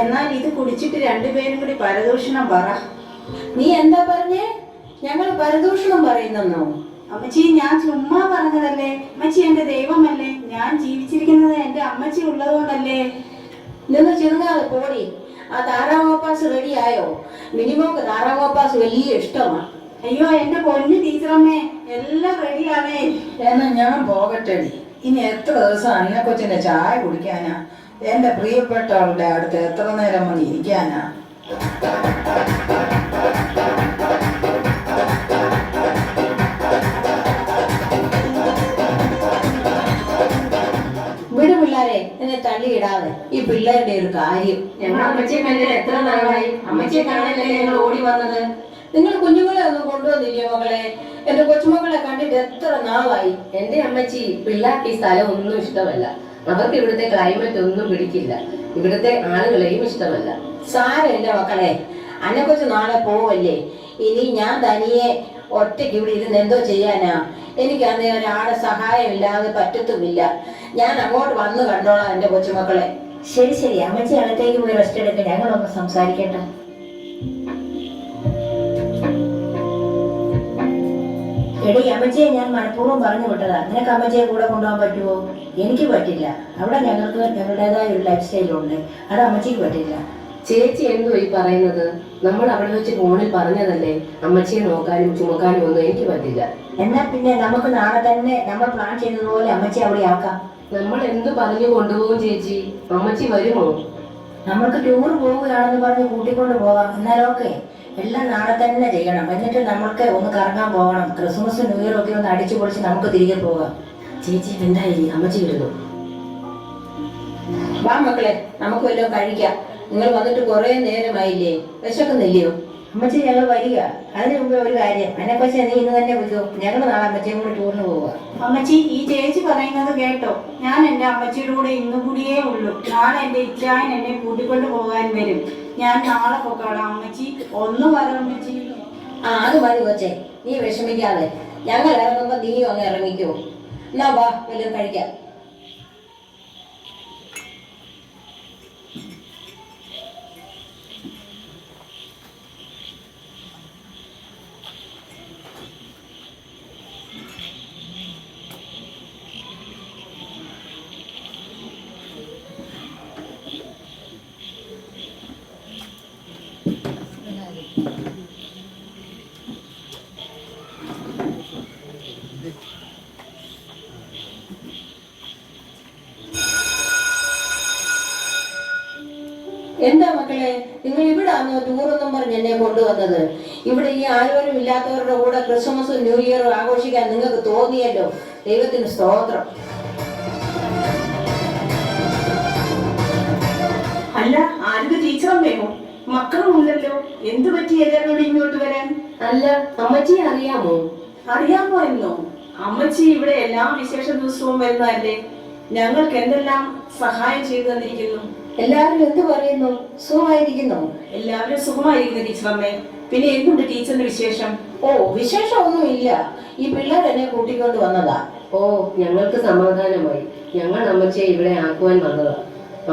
എന്നാൽ ഇത് കുടിച്ചിട്ട് രണ്ടുപേരും കൂടി പരദൂഷണം പറ. നീ എന്താ പറഞ്ഞേ? ഞങ്ങൾ പരദൂഷണം പറയുന്നെന്നോ? അമ്മച്ചി, ഞാൻ ചുമ്മാ പറഞ്ഞതല്ലേ. അമ്മച്ചി എന്റെ ദൈവമല്ലേ. ഞാൻ ജീവിച്ചിരിക്കുന്നത് എന്റെ അമ്മച്ചി ഉള്ളത് കൊണ്ടല്ലേ. നിന്ന് ചെറുങ്ങാതെ പോടി. ആ താറാമോപ്പാസ് റെഡിയായോ? മിനിമോക്ക് താറാമോപ്പാസ് വലിയ ഇഷ്ടമാണ്. അയ്യോ എന്റെ പൊന്നു ടീച്ചറമ്മേ, എല്ലാം റെഡിയാണേ. എന്നാ ഞാൻ പോകട്ടെടി. ഇനി എത്ര ദിവസം അന്നക്കൊച്ചിന്റെ ചായ കുടിക്കാനാ? എന്റെ പ്രിയപ്പെട്ടവളുടെ അടുത്ത് എത്ര നേരം വന്ന് ഇരിക്കാനാ? വിട് പിള്ളേരെ, എന്നെ തള്ളിയിടാതെ. ഈ പിള്ളേരുടെ ഒരു കാര്യം. ഞങ്ങൾ അമ്മച്ചിയെ കണ്ടിട്ട് എത്ര നാളായി. അമ്മച്ചിയെ കാണാനല്ലേ ഞങ്ങൾ ഓടി വന്നത്. നിങ്ങൾ കുഞ്ഞുങ്ങളെ ഒന്നും കൊണ്ടുവന്നില്ലയോ മകളെ? എന്റെ കൊച്ചുമക്കളെ കണ്ടിട്ട് എത്ര നാളായി. എന്റെ അമ്മച്ചി, പിള്ളേർക്ക് ഈ സ്ഥലം ഒന്നും ഇഷ്ടമല്ല. അവർക്ക് ഇവിടുത്തെ ക്ലൈമറ്റ് ഒന്നും പിടിക്കില്ല. ഇവിടുത്തെ ആളുകളെയും ഇഷ്ടമല്ല. സാരമില്ല മക്കളെ, അന്നെക്കുറിച്ച് നാളെ പോവല്ലേ. ഇനി ഞാൻ തനിയെ ഒറ്റയ്ക്ക് ഇവിടെ ഇരുന്ന് എന്തോ ചെയ്യാനാ? എനിക്ക് അന്നേ ഒരാളുടെ സഹായം ഇല്ലാതെ പറ്റത്തുമില്ല. ഞാൻ അങ്ങോട്ട് വന്ന് കണ്ടോളാം എന്റെ കൊച്ചുമക്കളെ. ശരി, അമ്മച്ചി അകത്തേക്ക് പോയി റെസ്റ്റ് എടുക്കുക. ഞങ്ങളൊന്ന് സംസാരിക്കട്ടെ. എടി അമ്മച്ചിയെ ഞാൻ മനഃപൂർവ്വം പറഞ്ഞു വിട്ടതാ. നിനക്ക് അമ്മച്ചിയെ കൂടെ കൊണ്ടുപോകാൻ പറ്റുമോ? എനിക്ക് പറ്റില്ല. അവിടെ ഞങ്ങൾക്ക് ഞങ്ങളുടേതായ ഒരു ലൈഫ് സ്റ്റൈലുണ്ട്, അത് അമ്മച്ചിക്ക് പറ്റില്ല. ചേച്ചി എന്തോ ഈ പറയുന്നത്? നമ്മൾ അവിടെ വെച്ച് ഫോണിൽ പറഞ്ഞതല്ലേ അമ്മച്ചിയെ നോക്കാനും ചുമക്കാനും ഒന്നും എനിക്ക് പറ്റില്ല. എന്നാ പിന്നെ നമുക്ക് നാളെ തന്നെ നമ്മൾ പ്ലാൻ ചെയ്തതുപോലെ അമ്മച്ചി അവിടെ ആക്കാം. നമ്മൾ എന്ത് പറഞ്ഞു കൊണ്ടുപോകും ചേച്ചി? അമ്മച്ചി വരുമോ? നമ്മൾക്ക് ടൂർ പോവുകയാണെന്ന് പറഞ്ഞ് കൂട്ടിക്കൊണ്ട് പോകാം. എന്നാലൊക്കെ എല്ലാം നാളെ തന്നെ ചെയ്യണം. എന്നിട്ട് നമ്മൾക്ക് ഒന്ന് കറങ്ങാൻ പോകണം. ക്രിസ്മസ് ന്യൂ ഇയർ ഒക്കെ ഒന്ന് അടിച്ചു പൊളിച്ച് നമുക്ക് തിരികെ പോകാം. ചേച്ചി എന്തായി? അമ്മച്ചി വരുന്നു. വാ മക്കളെ, നമുക്ക് വല്ലതും കഴിക്കാം. നിങ്ങൾ വന്നിട്ട് കുറെ നേരമായില്ലേ? വിശക്കുന്നില്ലയോ? അമ്മച്ചി ഞങ്ങൾ വരിക. അതിന് മുമ്പ് ഒരു കാര്യം, അതിനെപ്പറ്റി നീ ഇന്ന് തന്നെ വിളിക്കോ. ഞങ്ങൾ നാളെ അമ്മച്ചിയും കൂടി ടൂറിന് പോവുക. അമ്മച്ചി, ഈ ചേച്ചി പറയുന്നത് കേട്ടോ. ഞാൻ എന്റെ അമ്മച്ചിയുടെ കൂടെ ഇന്നു കൂടിയേ ഉള്ളൂ. നാളെ എന്റെ ഇച്ചായൻ എന്നെ കൂട്ടിക്കൊണ്ട് പോകാൻ വരും. ഞാൻ നാളെ പോകാം. അമ്മച്ചി ഒന്ന് വരാം അമ്മച്ചി. അത് മതി കൊച്ചേ, നീ വിഷമിക്കാതെ. ഞങ്ങൾ ഇറങ്ങുമ്പോ നീയും അങ്ങ് ഇറങ്ങിക്കോ. എന്നാ വാ വല്ലതും കഴിക്കാം. എന്താ മക്കളെ, നിങ്ങൾ ഇവിടെ ആണോ ടൂറൊന്നും പറഞ്ഞ് എന്നെ കൊണ്ടുവന്നത്? ഇവിടെ ഈ ആരോരും ഇല്ലാത്തവരുടെ കൂടെ ക്രിസ്മസും ന്യൂ ഇയറും ആഘോഷിക്കാൻ നിങ്ങൾക്ക് തോന്നിയല്ലോ. ദൈവത്തിന് സ്തോത്രം. അല്ല, ആരുടെ ടീച്ചറും വേണോ? മക്കളും ഇല്ലല്ലോ. എന്ത് പറ്റി എല്ലാവരോടും ഇങ്ങോട്ട് വരാൻ? അല്ല, അമ്മച്ചിയെ അറിയാമോ? അറിയാമോ എന്നോ? അമ്മച്ചി ഇവിടെ എല്ലാ വിശേഷ ദിവസവും വരുന്നതല്ലേ. ഞങ്ങൾക്ക് എന്തെല്ലാം സഹായം ചെയ്തു തന്നിരിക്കുന്നു. എല്ലാവരും എന്ത് പറയുന്നു? സുഖമായിരിക്കുന്നു? എല്ലാവരും സുഖമായിരിക്കുന്നു ടീച്ചറമ്മേ. പിന്നെ എന്തുണ്ട് ടീച്ചറിന്റെ വിശേഷം? ഓ, വിശേഷമൊന്നുമില്ല. ഈ പിള്ളേർ എന്നെ കൂട്ടിക്കൊണ്ട് വന്നതാ. ഓ, ഞങ്ങൾക്ക് സമാധാനമായി. ഞങ്ങൾ അമ്മച്ചിയെ ഇവിടെ ആക്കുവാൻ വന്നതാ.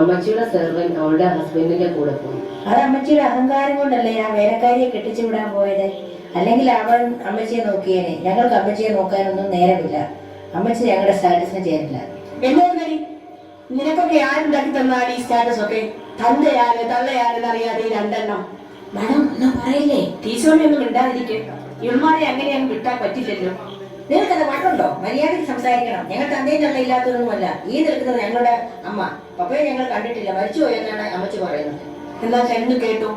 അമ്മച്ചിയുടെ സെർവൻ അവളുടെ ഹസ്ബൻഡിന്റെ കൂടെ പോയി. അത് അമ്മച്ചിയുടെ അഹങ്കാരം കൊണ്ടല്ലേ ആ വേലക്കാരിയെ കെട്ടിച്ചു വിടാൻ പോയത്. അല്ലെങ്കിൽ അവൻ അമ്മച്ചിയെ നോക്കിയേനെ. ഞങ്ങൾക്ക് അമ്മച്ചിയെ നോക്കാനൊന്നും നേരമില്ല. അമ്മച്ചി ഞങ്ങളുടെ സ്റ്റാറ്റസിന് ചേരില്ല. എന്നോ നിനക്കൊക്കെ ആരുണ്ടാക്കി തന്നാൽ ഈ സ്റ്റാറ്റസ് ഒക്കെ? തന്തയാര് തള്ളയാരെന്ന് അറിയാതെ ഈ രണ്ടെണ്ണം. മാഡം ഒന്നും പറയില്ലേ? ടീച്ചറിനെ ഒന്നും മിണ്ടാതിരിക്കെ. ഇവന്മാരെ അങ്ങനെ അങ്ങ് വിട്ടാൻ പറ്റില്ലല്ലോ. നിങ്ങൾക്കത് മട്ടുണ്ടോ? മര്യാദയ്ക്ക് സംസാരിക്കണം. ഞങ്ങൾ തന്തയും തള്ളയില്ലാത്തതൊന്നുമല്ല. ഈ നിൽക്കുന്നത് ഞങ്ങളുടെ അമ്മ. പപ്പയെ ഞങ്ങൾ കണ്ടിട്ടില്ല, മരിച്ചുപോയെന്നാണ് അമ്മച്ചി പറയുന്നത്. എന്നാ രണ്ടു കേട്ടോ,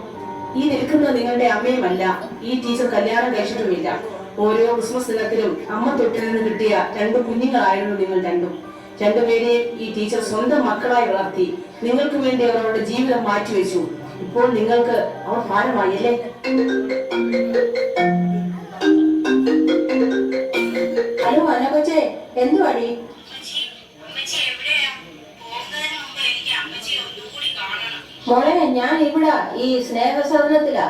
ഈ നിൽക്കുന്നത് നിങ്ങളുടെ അമ്മയുമല്ല. ഈ ടീച്ചർ കല്യാണം കഴിച്ചിട്ടുമില്ല. ഓരോ ക്രിസ്മസ് ദിനത്തിലും അമ്മ തൊട്ടിൽ നിന്ന് കിട്ടിയ രണ്ടു കുഞ്ഞുങ്ങളായിരുന്നു നിങ്ങൾ രണ്ടുപേരെയും ഈ ടീച്ചർ സ്വന്തം മക്കളായി വളർത്തി. നിങ്ങൾക്ക് വേണ്ടി അവരുടെ ജീവിതം മാറ്റിവെച്ചു. ഇപ്പോൾ നിങ്ങൾക്ക് അവർ ഭാരമായി അല്ലേ? ഹലോ അനകൊച്ചേ, എന്തുവാടി? മോളെ, ഞാൻ ഇവിടെ ഈ സ്നേഹസദനത്തിലാ.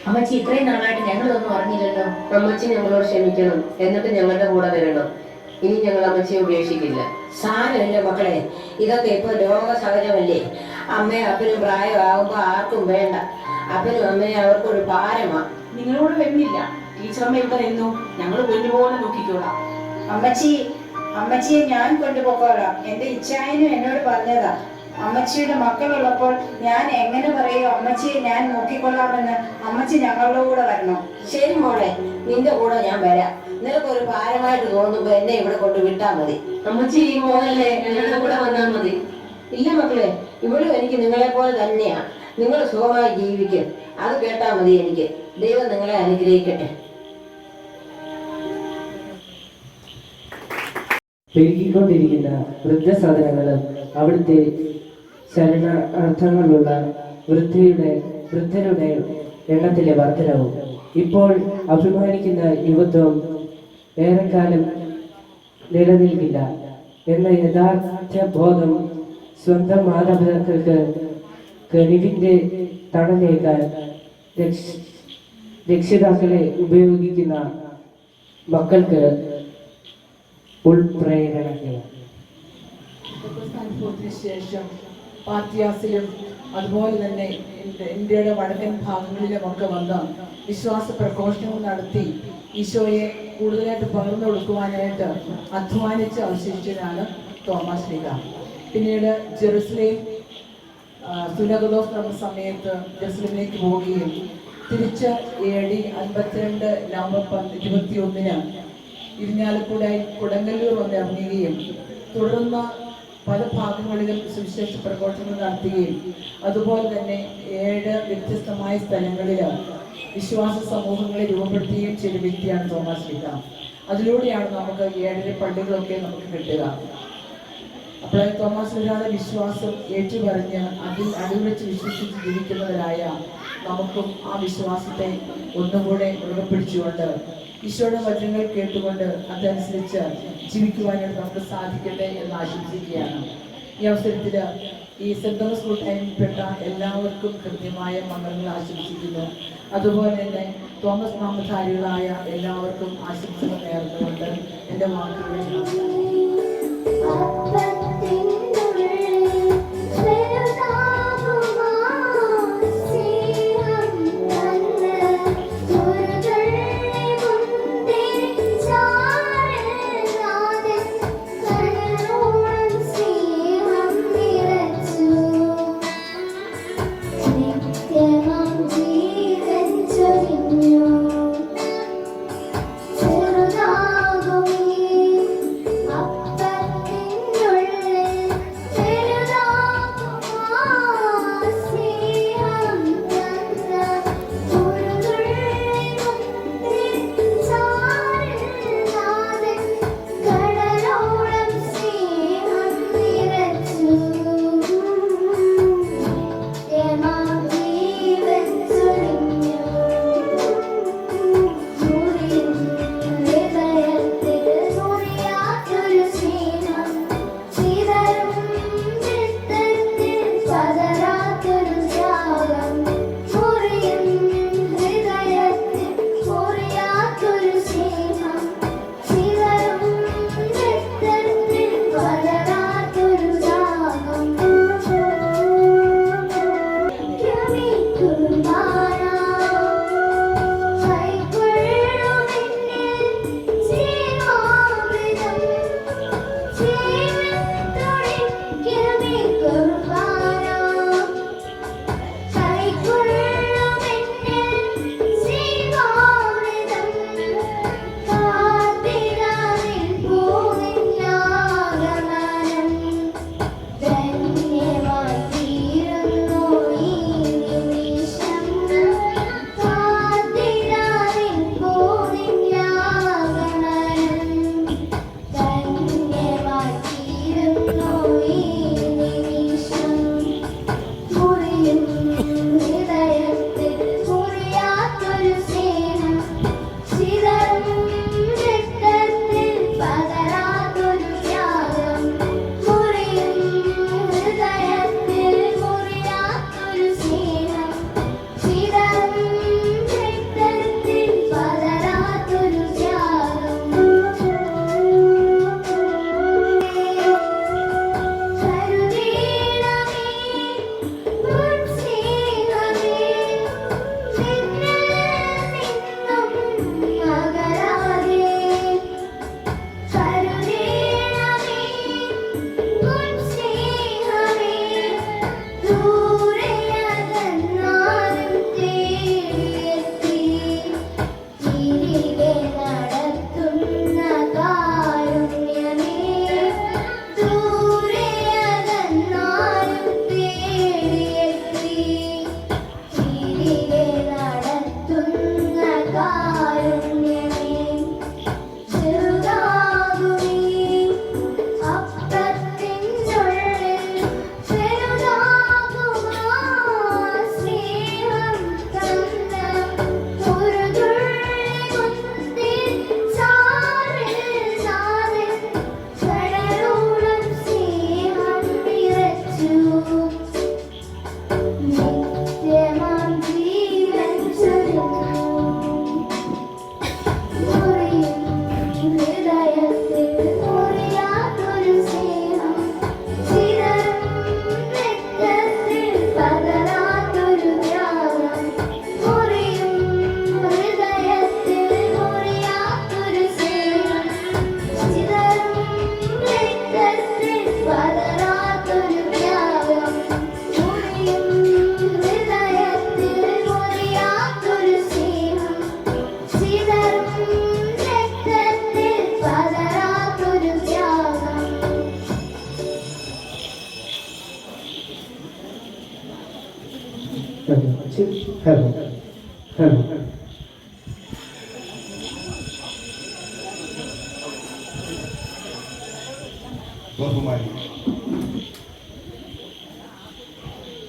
അമ്മച്ചി ഇത്രയും നാളായിട്ട് ഞങ്ങളൊന്നും അറിഞ്ഞില്ലല്ലോ. അമ്മച്ചി ഞങ്ങളോട് ക്ഷമിക്കണം. എന്നിട്ട് ഞങ്ങളുടെ കൂടെ വരണം. ഇനി ഞങ്ങൾ അമ്മച്ചിയെ ഉപേക്ഷിക്കില്ല. സാരമില്ല മക്കളെ, ഇതൊക്കെ ഇപ്പൊ ലോക സഹജമല്ലേ. അമ്മയും അപ്പനും പ്രായമാകുമ്പോ ആർക്കും വേണ്ട. അപ്പനും അമ്മയും അവർക്കൊരു ഭാരമാ. നിങ്ങളോട് വരുന്നില്ല. ടീച്ചറമ്മ ഇവിടെ നിന്നു. ഞങ്ങൾ പൊന്നുപോലെ നോക്കിക്കോളാം. അമ്മച്ചിയെ ഞാൻ കൊണ്ടുപോക്കോളാം. എന്റെ ഇച്ഛായനും എന്നോട് പറഞ്ഞതാ. അമ്മച്ചിയുടെ മക്കളുള്ളപ്പോൾ ഞാൻ എങ്ങനെ പറയും അമ്മച്ചിയെ ഞാൻ നോക്കിക്കൊള്ളാമെന്ന്? അമ്മച്ചി ഞങ്ങളുടെ കൂടെ വരണം. ശരി മോളെ, നിന്റെ കൂടെ ഞാൻ വരാം. നിനക്കൊരു ഭാരമായിട്ട് തോന്നുമ്പോ എന്നെ ഇവിടെ കൊണ്ട് വിട്ടാ മതി. അമ്മച്ചി ഈ മോളല്ലേ, ഞങ്ങളുടെ കൂടെ വന്നാൽ മതി. ഇല്ല മക്കളെ, ഇവളും എനിക്ക് നിങ്ങളെ പോലെ തന്നെയാ. നിങ്ങൾ സുഖമായി ജീവിക്കും. അത് കേട്ടാ മതി എനിക്ക്. ദൈവം നിങ്ങളെ അനുഗ്രഹിക്കട്ടെ. പെരുകിക്കൊണ്ടിരിക്കുന്ന വൃദ്ധസദനങ്ങളും അവിടുത്തെ ശരണാർത്ഥങ്ങളുള്ള വൃദ്ധരുടെ എണ്ണത്തിലെ വർധനവും ഇപ്പോൾ അഭിമാനിക്കുന്ന യുവത്വം ഏറെക്കാലം നിലനിൽക്കില്ല എന്ന യഥാർത്ഥ ബോധം സ്വന്തം മാതാപിതാക്കൾക്ക് കഴിവിന്റെ തണലേക്കാൻ രക്ഷിതാക്കളെ ഉപയോഗിക്കുന്ന മക്കൾക്ക് ഉൾപ്രേരണയാണ്. ശേഷം പാത്യാസിലും അതുപോലെ തന്നെ ഇന്ത്യയുടെ വടക്കൻ ഭാഗങ്ങളിലുമൊക്കെ വന്ന് വിശ്വാസ പ്രഘോഷണങ്ങൾ നടത്തി ഈശോയെ കൂടുതലായിട്ട് പകർന്നു കൊടുക്കുവാനായിട്ട് അധ്വാനിച്ച് അവശേഷിച്ചതാണ് തോമാസ് ലീഗ. പിന്നീട് ജെറുസലേം സുനഗദോസ് നടന്ന സമയത്ത് ജെറുസലേമിലേക്ക് പോവുകയും തിരിച്ച് AD 52 നവംബർ 21 ഇരിഞ്ഞാലക്കുടയിൽ കുടങ്ങല്ലൂർ വന്ന് ഇറങ്ങുകയും തുടർന്ന് പല ഭാഗങ്ങളിലും സുവിശേഷ പ്രഘോഷണങ്ങൾ നടത്തുകയും അതുപോലെ തന്നെ 7 വ്യത്യസ്തമായ സ്ഥലങ്ങളിൽ വിശ്വാസ സമൂഹങ്ങളെ രൂപപ്പെടുത്തുകയും ചെയ്ത വ്യക്തിയാണ് തോമാസ് ലീഗ. അതിലൂടെയാണ് നമുക്ക് 7 പള്ളികളൊക്കെ നമുക്ക് കിട്ടുക. അപ്പോൾ തോമാസ് ലീഗയുടെ വിശ്വാസം ഏറ്റുപറഞ്ഞ് അതിൽ അടിവെച്ച് വിശ്വസിച്ച് ജീവിക്കുന്നവരായ നമുക്കും ആ വിശ്വാസത്തെ ഒന്നുകൂടെ മുറുകെപ്പിടിച്ചുകൊണ്ട് ഈശോയുടെ വചനങ്ങൾ കേട്ടുകൊണ്ട് അതനുസരിച്ച് ജീവിക്കുവാനായിട്ട് നമുക്ക് സാധിക്കട്ടെ എന്ന് ആശംസിക്കുകയാണ്. ഈ അവസരത്തിൽ ഈ സെന്റ് തോമസ് കൂട്ടായ്മയിൽപ്പെട്ട എല്ലാവർക്കും കൃത്യമായ മംഗളങ്ങൾ ആശംസിക്കുന്നു. അതുപോലെ തന്നെ തോമസ് നാമധാരികളായ എല്ലാവർക്കും ആശംസകൾ നേർന്നുകൊണ്ട് എൻ്റെ വാക്കുകൾ ബഹുമാനി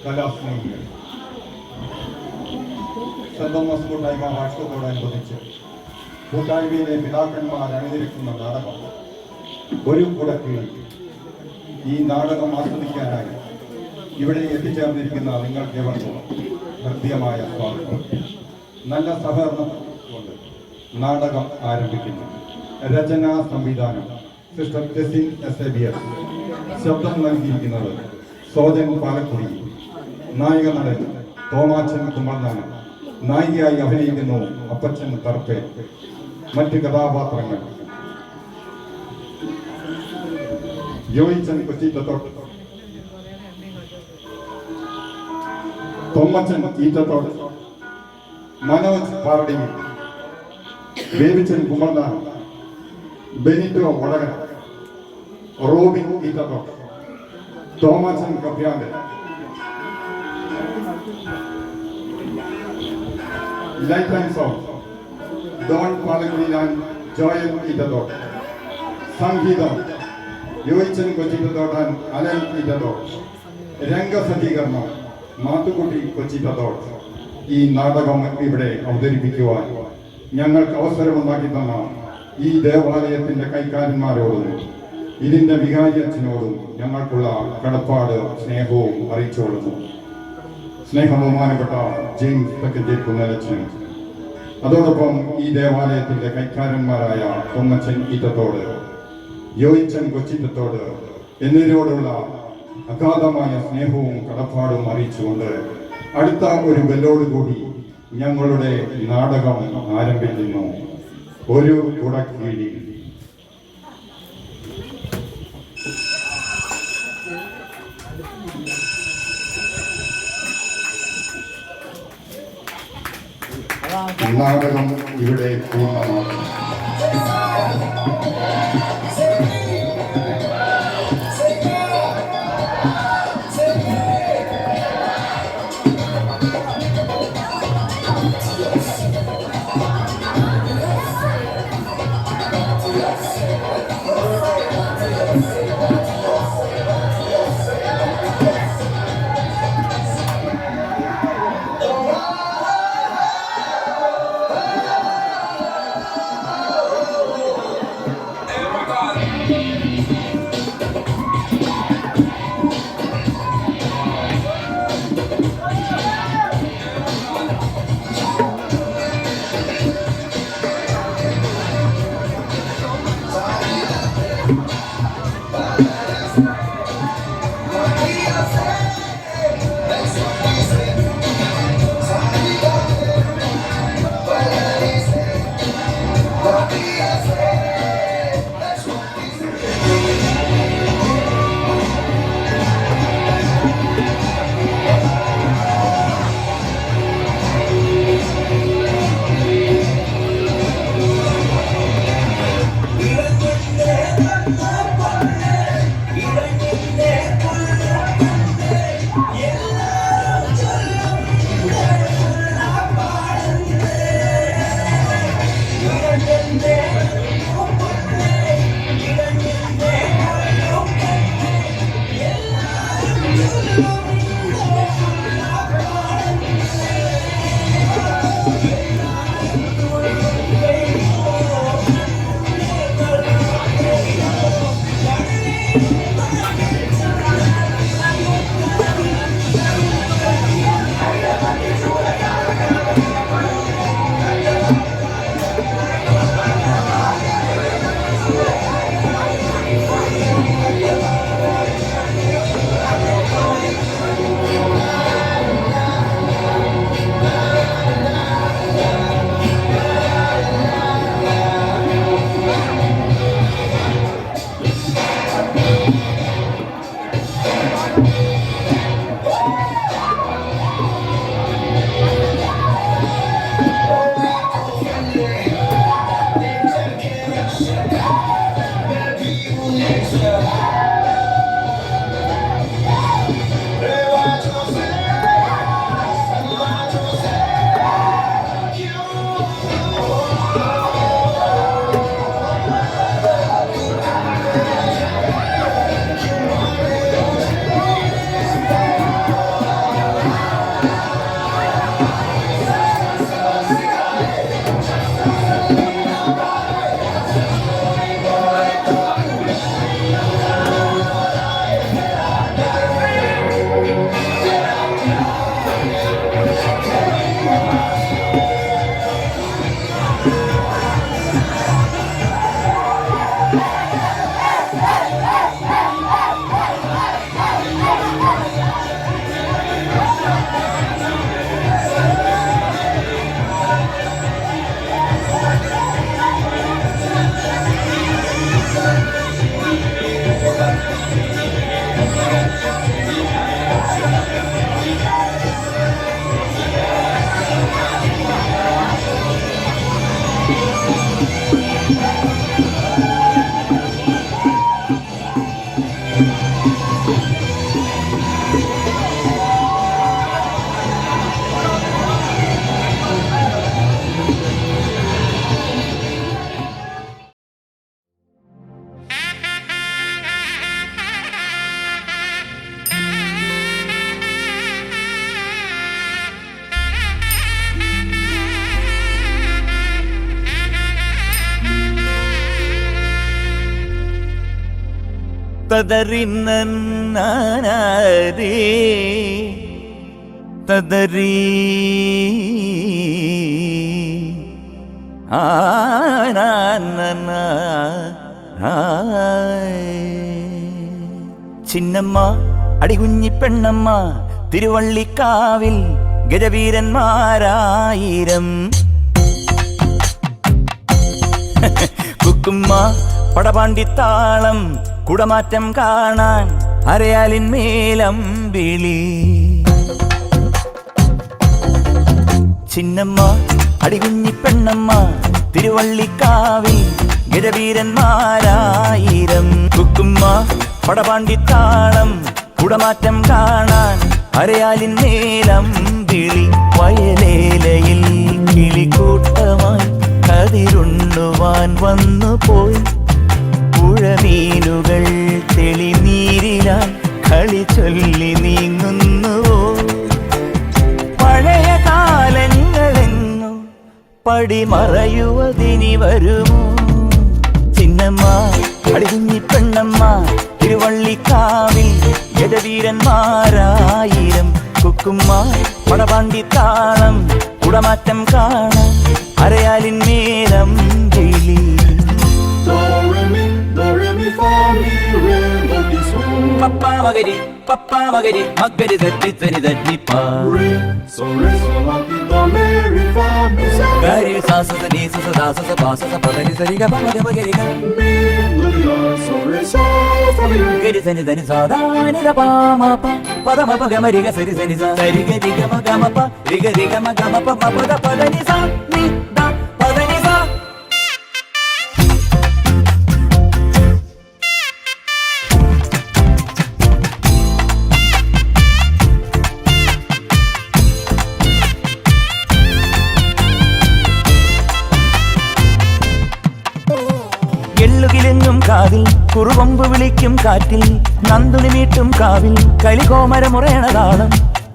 കലാസ്നേഹികൾ, സെന്റ് തോമസ് കൂട്ടായ്മ വാർഷികത്തോടനുബന്ധിച്ച് കൂട്ടായ്മയിലെ പിതാക്കന്മാർ അണിനിരക്കുന്ന നാടകം ഒരു കുടക്കീഴിൽ ഈ നാടകം ആസ്വദിക്കാനായി ഇവിടെ എത്തിച്ചേർന്നിരിക്കുന്ന നിങ്ങൾക്ക് ഏവർക്കും ഹൃദ്യമായ സ്വാഗതം. നല്ല സഹകരണം കൊണ്ട് നാടകം ആരംഭിക്കുന്നു. രചനാ സംവിധാനം സിസ്റ്റർ ടെസിൻ SABS. ശബ്ദം നൽകിയിരിക്കുന്നത് സോജൻ പാലക്കുടി. നായിക നടൻ തോമാച്ചൻ കുമ്പളനാനം. നായികയായി അഭിനയിക്കുന്നു അപ്പച്ചൻ തർപ്പേ. മറ്റ് കഥാപാത്രങ്ങൾ യോയിച്ചൻ കൊച്ചിറ്റത്തോട്ട്, തോമച്ചൻ ഈറ്റത്തോട്ട്, മനോജ് പാർഡി, ബേബിച്ചൻ കുമ്പളനാനം, ബെനിറ്റോ വടകര, റോബിൻ ഈറ്റത്തോട്ട്, തോമച്ചൻ കപ്യാണ്ട്, life and song Don Palakkudilan, Joel Eettathottu. സംഗീതം യോയിച്ചൻ കൊച്ചിറ്റത്തോട്ടാൻ, അലൻ ഈറ്റത്തോട്ട്. രംഗസജ്ജീകരണം മാത്തുക്കുട്ടി കൊച്ചിറ്റത്തോട്ട്. ഈ നാടകം ഇവിടെ അവതരിപ്പിക്കുവാൻ ഞങ്ങൾക്ക് അവസരമുണ്ടാക്കി തന്ന ഈ ദേവാലയത്തിന്റെ കൈക്കാരന്മാരോടും ഇതിന്റെ വികാരി അച്ഛനോടും ഞങ്ങൾക്കുള്ള കടപ്പാട് സ്നേഹവും അറിയിച്ചുകൊള്ളുന്നു. സ്നേഹബഹുമാനപ്പെട്ട ജെയിംസ് സെക്രട്ടറി കുന്നലച്ചൻ, അതോടൊപ്പം ഈ ദേവാലയത്തിന്റെ കൈക്കാരന്മാരായ തൊമ്മച്ചൻ ഈറ്റത്തോട്, യോയിച്ചൻ കൊച്ചിറ്റത്തോട് എന്നിവരോടുള്ള അഗാധമായ സ്നേഹവും കടപ്പാടും അറിയിച്ചുകൊണ്ട് അടുത്ത ഒരു ബെല്ലോടുകൂടി ഞങ്ങളുടെ നാടകം ആരംഭിക്കുന്നു. ഒരു കുടക്കീഴിൽ. നാടകം ഇവിടെ പൂർണ്ണമാകും. തദറിന്നേ തദരീ ചിന്നമ്മ അടികുഞ്ഞി പെണ്ണമ്മ തിരുവള്ളിക്കാവിൽ ഗജവീരന്മാരായിരം കുക്കുമ്മ പടപാണ്ടിത്താളം കുടമാറ്റം കാണാൻ അരയാലിന്മേലം വിളി ചിന്നമ്മ അടികുഞ്ഞി പെണ്ണമ്മ തിരുവള്ളിക്കാവിൽ ഗജവീരന്മാരായിരം കുക്കുമ്മ പടപാണ്ടിത്താളം കുടമാറ്റം കാണാൻ അരയാലിന്മേലം വിളി വയലേലയിൽ കിളിക്കൂട്ടമായി കതിരുണ്ണുവാൻ വന്നുപോയി പുഴമീനുകൾ തെളിനീരിലാൽ കളി ചൊല്ലി നീങ്ങുന്നുവോ പഴയ കാലങ്ങളെങ്ങോ പടിമറയുവതിനി വരുമോ ചിന്നമ്മ അടികുഞ്ഞി പെണ്ണമ്മ തിരുവള്ളിക്കാവിൽ ഗജവീരന്മാരായിരം കുക്കുമ്മ പടപാണ്ടിത്താളം കുടമാറ്റം കാണാൻ അരയാലിന്മേലം വിളി പപ്പാ മകരി മകരി തട്ടി തനി തന്നിപ്പാ ഗരി സാസ നീ സസ ദാസ പാസ പദനി സരിഗ പമഗ മഗരിഗ ഗരി സനി ധനി സാധാനി ദ പാമ പ പദമ പഗ മരിഗ സരി സനി സ സരിഗ ദിഗ മഗ മപ രിഗ രിഗ മഗ മപ മപദ പദനി സ നി ദ പദനി സ എള്ളുകിലെങ്ങും കാവിൽ കുറുകൊമ്പ് വിളിക്കും കാറ്റിൽ നന്ദുണി മീട്ടും കാവിൽ കളികോമരമുറയണ താളം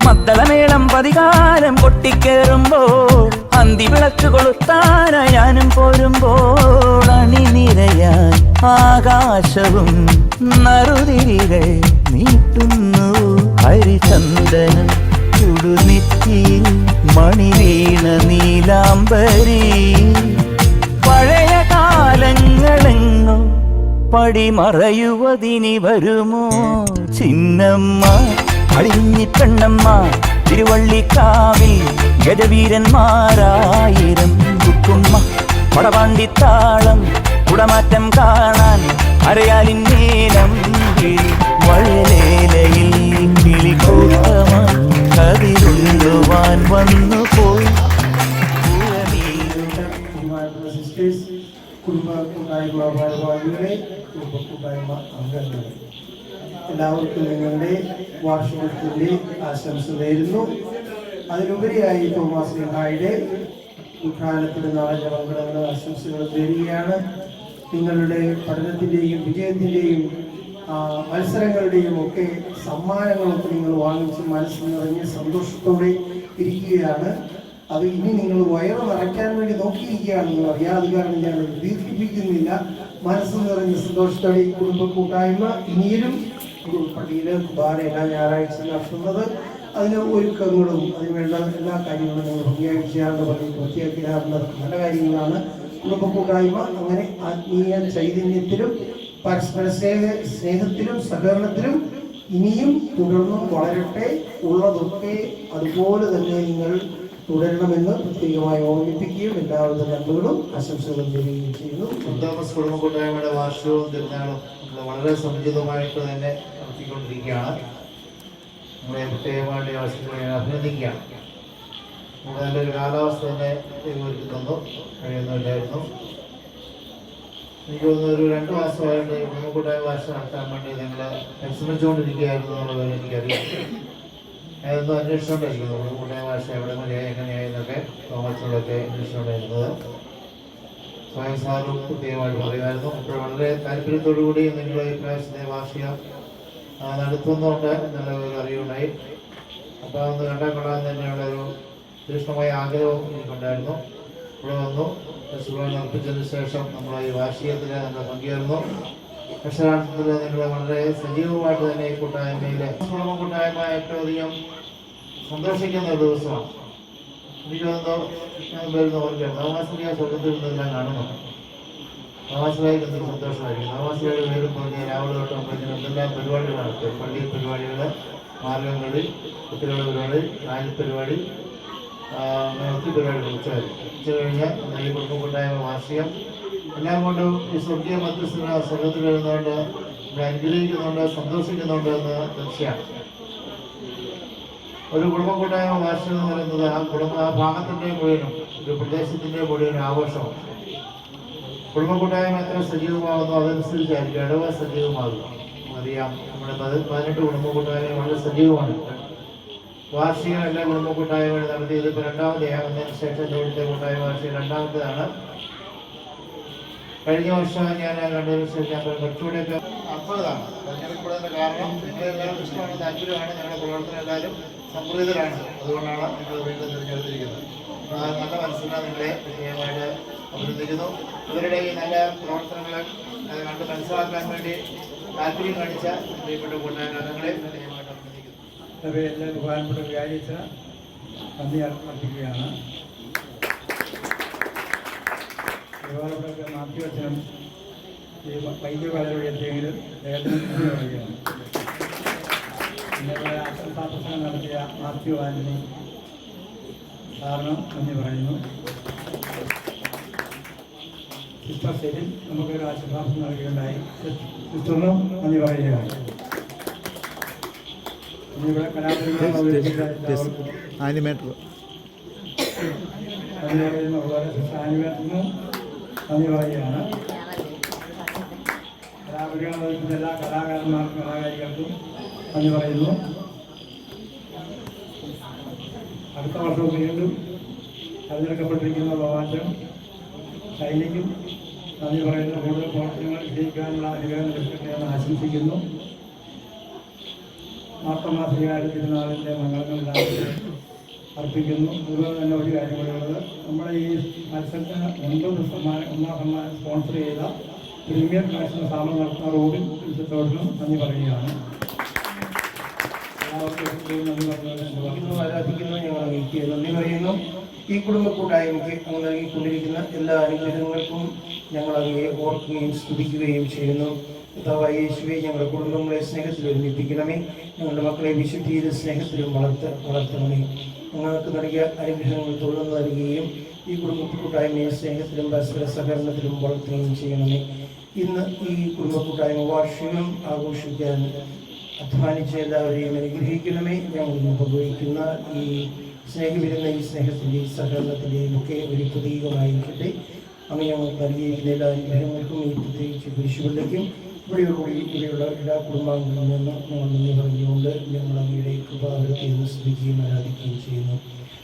മദ്ദളമേളം പതികാലം കൊട്ടിക്കേറുമ്പോൾ അന്തി വിളക്ക് കൊളുത്താന ഞാനും പോരുമ്പോൾ അണിനിരയാൻ ആകാശവും നറുതിരികൾ നീട്ടുന്നു ഹരിചന്ദനം ചുടുനെറ്റിയിൽ മണിവീണ നീലാംബരി പഴയ കാലങ്ങളെങ്ങോ പടിമറയുവതിനി വരുമോ ചിന്നമ്മ അടിഞ്ഞി പെണ്ണമ്മ തിരുവള്ളിക്കാവിൽ ഗജവീരന്മാരായിരം കുക്കുമ്മ പടപാണ്ടിത്താളം കുടമാറ്റം കാണാൻ അരയാലിന്മേലം കിളി വയലേലയിൽ കിളിക്കൂട്ടമായി കതിരുള്ളുവാൻ വന്നുപോയി കുടുംബ കൂട്ടായ്മ ഭാരവാഹികളെ കുടുംബ കൂട്ടായ്മ അംഗങ്ങളെ എല്ലാവർക്കും നിങ്ങളുടെ വാർഷികത്തിൻ്റെ ആശംസ നേരുന്നു. അതിലുപരിയായി തോമാസ് ലീഹായുടെ ഉദ്ഘാടനത്തിന് നാളെ മംഗളങ്ങൾ ആശംസകൾ നേരുകയാണ്. നിങ്ങളുടെ പഠനത്തിൻ്റെയും വിജയത്തിൻ്റെയും മത്സരങ്ങളുടെയും ഒക്കെ സമ്മാനങ്ങളൊക്കെ നിങ്ങൾ വാങ്ങിച്ച് മനസ്സ് നിറഞ്ഞ് സന്തോഷത്തോടെ ഇരിക്കുകയാണ്. അത് ഇനി നിങ്ങൾ വയറ് നിറയ്ക്കാൻ വേണ്ടി നോക്കിയിരിക്കുകയാണെന്ന് അറിയാതെ കാരണം ഞാൻ ദീർഘിപ്പിക്കുന്നില്ല. മനസ്സ് നിറഞ്ഞ സന്തോഷത്തോടെ ഈ കുടുംബ കൂട്ടായ്മ ഇനിയും പള്ളിയിൽ കുർബാന എല്ലാ ഞായറാഴ്ച നടത്തുന്നത് അതിന് ഒരുക്കങ്ങളും അതിനുവേണ്ട എല്ലാ കാര്യങ്ങളും നിങ്ങൾ ഭംഗിയായി ചെയ്യാറുണ്ട്. പള്ളി പൂർത്തിയാക്കിയാറുണ്ട്. നല്ല കാര്യങ്ങളാണ്. കുടുംബ കൂട്ടായ്മ അങ്ങനെ ആത്മീയ ചൈതന്യത്തിലും പരസ്പര സ്നേഹത്തിലും സഹകരണത്തിലും ഇനിയും തുടർന്നും വളരട്ടെ. ഉള്ളതൊക്കെ അതുപോലെ തന്നെ നിങ്ങൾ തുടരണമെന്ന് പ്രത്യേകമായി ഓർമ്മിപ്പിക്കുകയും എല്ലാവരുടെ നന്മകളും ആശംസകളും തരികയും ചെയ്യുന്നു. തോമസ് കുടുംബ കൂട്ടായ്മയുടെ വാർഷികവും തിരുനാളും നമ്മൾ വളരെ സമുചിതമായിട്ട് തന്നെ നടത്തിക്കൊണ്ടിരിക്കുകയാണ്. നമ്മളെ പ്രത്യേകമായിട്ട് ആശംസകളെ അഭിനന്ദിക്കുകയാണ്. നമുക്ക് നല്ലൊരു കാലാവസ്ഥ തന്നെ ഒരുക്കി തന്നു. കഴിയുന്നില്ലായിരുന്നു. എനിക്ക് തോന്നുന്നു ഒരു 2 മാസമായിട്ട് കുടുംബ കൂട്ടായ്മ വാർഷിക നടത്താൻ വേണ്ടി നിങ്ങൾ പരിശ്രമിച്ചുകൊണ്ടിരിക്കുകയായിരുന്നു എന്നുള്ളത് എനിക്കറിയാം. അതൊന്നും അന്വേഷിച്ചുകൊണ്ടിരിക്കുന്നു. കുടുംബ ഭാഷ എവിടെ വരെയായി എങ്ങനെയായെന്നൊക്കെ തോമസിനോടൊക്കെ അന്വേഷിച്ചുകൊണ്ടിരുന്നത് സ്വയം സാറും പ്രത്യേകമായിട്ട് പറയുമായിരുന്നു. അപ്പോൾ വളരെ താല്പര്യത്തോടുകൂടി നിങ്ങൾ ഈ പ്രാവശ്യത്തെ വാർഷിക നടത്തുന്നുണ്ട് എന്നുള്ള ഒരു അറിവുണ്ടായി. അപ്പോൾ അതൊന്ന് കണ്ടാൽ കൊള്ളാൻ തന്നെയുള്ള ഒരു തീക്ഷ്ണമായ ആഗ്രഹവും എനിക്കുണ്ടായിരുന്നു. ഇവിടെ വന്നു സുഖം അർപ്പിച്ചതിന് ശേഷം നമ്മൾ ഈ വാർഷികത്തിൽ നമ്മൾ പങ്കുചേർന്നു. അക്ഷരാർത്ഥത്തിൽ നിങ്ങൾ വളരെ സജീവമായിട്ട് തന്നെ ഈ കൂട്ടായ്മയിൽ കുടുംബ കൂട്ടായ്മ ഏറ്റവും അധികം സന്തോഷിക്കുന്ന ഒരു ദിവസമാണ്. എനിക്ക് തോന്നുന്നു വരുന്നവർക്ക് നവാസിക സ്വർഗത്തിൽ നിന്നെല്ലാം കാണുന്നു. നവാസിലേക്ക് എന്തൊരു സന്തോഷമായിരിക്കും. നവാസികയുടെ പേരും പറഞ്ഞ് രാവിലെ തൊട്ട് നമ്മൾ എന്തെല്ലാം പരിപാടികൾ നടത്തും. പള്ളിയിൽ പരിപാടികൾ, മാർഗംകളി, കുട്ടികളുടെ പരിപാടി, നാല് പരിപാടി, അങ്ങനെ ഒത്തിരി പരിപാടികൾ ഉച്ച കഴിഞ്ഞ് ഈ കുടുംബ കൂട്ടായ്മ വാർഷികം എല്ലാം കൊണ്ടും ഈ സ്വർഗീയ മധ്യസ്ഥ സ്വർഗത്തിൽ വരുന്നതുകൊണ്ട് അനുഗ്രഹിക്കുന്നുണ്ട്, സന്തോഷിക്കുന്നുണ്ട് എന്ന് തീർച്ചയാണ്. ഒരു കുടുംബ കൂട്ടായ്മ വാർഷികം എന്ന് പറയുന്നത് ആ ഭാഗത്തിൻ്റെ മുഴുവനും ഒരു പ്രദേശത്തിൻ്റെ മുഴുവനും ആഘോഷമാണ്. കുടുംബ കൂട്ടായ്മ എത്ര സജീവമാകുന്നു അതനുസരിച്ചായിരിക്കും ഇടവ സജീവമാകുക. അറിയാം, നമ്മുടെ 18 കുടുംബ കൂട്ടായ്മ വളരെ സജീവമാണ്. വാർഷികം എല്ലാ കുടുംബ കൂട്ടായ്മകൾ നടത്തി. ഇതിപ്പോൾ രണ്ടാമത്തെയാകുന്നതിന് ശേഷം ഇവിടുത്തെ കൂട്ടായ്മ വാർഷികം രണ്ടാമത്തേതാണ്. കഴിഞ്ഞ വർഷം ഞാൻ കണ്ടതിന് ശേഷം കുറച്ചുകൂടെയൊക്കെ അത്ഭുതമാണ് തിരഞ്ഞെടുക്കപ്പെടുന്നതിൻ്റെ കാരണം നിങ്ങളെല്ലാവരും ഇഷ്ടമാണ്, താല്പര്യമാണ്, ഞങ്ങളുടെ പ്രവർത്തനം എല്ലാവരും സംപ്രീതരാണ്. അതുകൊണ്ടാണ് നിങ്ങൾ വീണ്ടും തിരഞ്ഞെടുത്തിരിക്കുന്നത്. നല്ല മനസ്സിലാണ് നിങ്ങളെ പ്രത്യേകമായിട്ട് അഭിനന്ദിക്കുന്നു. ഇവരുടെ ഈ നല്ല പ്രവർത്തനങ്ങളെ കണ്ട് മനസ്സിലാക്കാൻ വേണ്ടി താല്പര്യം കാണിച്ച പ്രിയപ്പെട്ട കൂട്ടായ്മകളെ പ്രത്യേകമായിട്ട് അഭിനന്ദിക്കുന്നു. എല്ലാ ബഹുമാനപ്പെട്ട വ്യാഴാഴ്ച നന്ദി അർപ്പിക്കുകയാണ്. ബഹുമാനപ്പെട്ട മാത്യു അച്ഛനും ഈ വൈദ്യകാലയുടെ എത്തിയെങ്കിലും അദ്ദേഹത്തിന് പറയുകയാണ്. ഇന്നലെ ആശംസാപ്രസംഗം നടത്തിയ മാത്യു ആന്റണി സാറിന് നന്ദി പറയുന്നു. സിസ്റ്റർ സെലിൻ നമുക്കൊരു ആശംസാപ്രസംഗം നൽകുകയുണ്ടായി. സിസ്റ്ററിനും നന്ദി പറയുകയാണ്. ഇവിടെ ആനിമേറ്റർ ആനിമേറ്ററിനും നന്ദി പറയുകയാണ്. കലാപരിപാടികൾ വഹിക്കുന്ന എല്ലാ കലാകാരന്മാർക്കും കലാകാരികൾക്കും നന്ദി പറയുന്നു. അടുത്ത വർഷം വീണ്ടും തിരഞ്ഞെടുക്കപ്പെട്ടിരിക്കുന്ന ഭവാനും ശൈലിക്കും നന്ദി പറയുന്നു. കൂടുതൽ പ്രവർത്തനങ്ങൾ വിജയിക്കാനുള്ള അനുഗ്രഹം ലഭിക്കട്ടെ എന്ന് ആശംസിക്കുന്നു. മാർത്തമാശ്രീകാര്യ തിരുനാളിൻ്റെ മംഗളങ്ങളെല്ലാം അർപ്പിക്കുന്നു. അതുപോലെ തന്നെ ഒരു കാര്യം കൂടെയുള്ളത്, നമ്മുടെ ഈ മത്സരത്തിന് 9 സമ്മാനം സ്പോൺസർ ചെയ്ത പ്രീമിയർ നാഷണൽ സ്ഥാപനം നടത്തുന്ന റോബിൻ ഉത്സവത്തോടിനും നന്ദി പറയുകയാണ്. എല്ലാവർക്കും നന്ദി പറഞ്ഞത് ആരാധിക്കുന്നു. ഞങ്ങൾ അങ്ങേക്ക് നന്ദി പറയുന്നു. ഈ കുടുംബ കൂട്ടായ്മയ്ക്ക് അങ്ങ് നൽകിക്കൊണ്ടിരിക്കുന്ന എല്ലാ അനുഗ്രഹങ്ങൾക്കും ഞങ്ങൾ അങ്ങയെ ഓർക്കുകയും സ്തുതിക്കുകയും ചെയ്യുന്നു. കർത്താവായ യേശുവേ, ഞങ്ങളുടെ കുടുംബങ്ങളെ സ്നേഹത്തിൽ ഒരുമിപ്പിക്കണമേ. ഞങ്ങളുടെ മക്കളെ വിശുദ്ധിയുടെ സ്നേഹത്തിലും വളർത്തണമേ. ഞങ്ങൾക്ക് നൽകിയ അനുഗ്രഹങ്ങൾ തുടർന്ന് നൽകുകയും ഈ കുടുംബ കൂട്ടായ്മയെ സ്നേഹത്തിലും പരസ്പര സഹകരണത്തിലും വളർത്തുകയും ചെയ്യണമേ. ഇന്ന് ഈ കുടുംബ കൂട്ടായ്മ വാർഷികം ആഘോഷിക്കാൻ അധ്വാനിച്ച എല്ലാവരെയും അനുഗ്രഹിക്കണമേ. ഞങ്ങൾ ഇന്ന് പങ്കുവയ്ക്കുന്ന ഈ സ്നേഹവിരുന്ന ഈ സ്നേഹത്തിൻ്റെയും സഹകരണത്തിൻ്റെയും ഒക്കെ ഒരു പ്രതീകമായിരിക്കട്ടെ. അങ്ങനെ ഞങ്ങൾക്ക് നൽകിയിരിക്കുന്ന എല്ലാ അനുഗ്രഹങ്ങൾക്കും ഈ പ്രത്യേകിച്ച് കുരിശുകളിലേക്കും ഇവിടെയുള്ള എല്ലാ കുടുംബാംഗങ്ങളിൽ നിന്ന് ഞങ്ങൾ നന്ദി പറഞ്ഞുകൊണ്ട് ഞങ്ങൾ അങ്ങയുടെ കൃപാവരത്തെ എന്ന് സ്തുതിക്കുകയും ആരാധിക്കുകയും ചെയ്യുന്നു.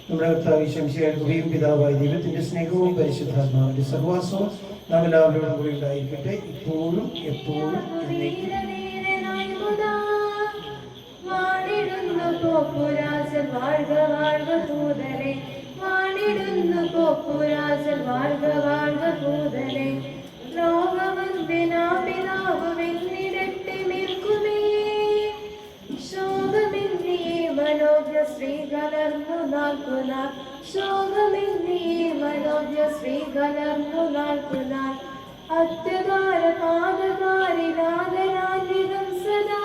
നമ്മുടെ കർത്താവ് ശംശിയായ കൃപയും പിതാവായ ദൈവത്തിൻ്റെ സ്നേഹവും പരിശുദ്ധാത്മാവിൻ്റെ സഹവാസവും നാം എല്ലാവരോടും കൂടി ഉണ്ടായിരിക്കട്ടെ, ഇപ്പോഴും എപ്പോഴും എന്നേക്കും. അത്യകാര പാദകാരിനാദരാന്വിതം സദാ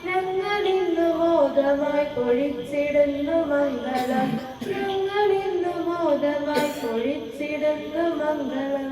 ഞങ്ങളിന്നു മോദമായി പൊഴിച്ചിടുന്നു മംഗളം. ഞങ്ങളിന്നു മോദമായി പൊഴിച്ചിടുന്നു മംഗളം.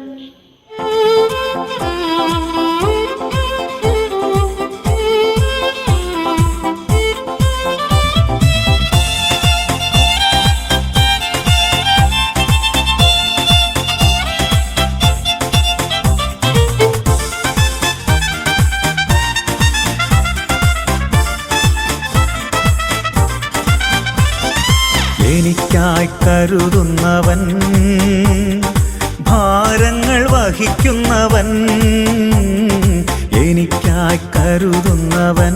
എനിക്കായി കരുതുന്നവൻ, ഭാരങ്ങൾ വഹിക്കുന്നവൻ, എനിക്കായി കരുതുന്നവൻ.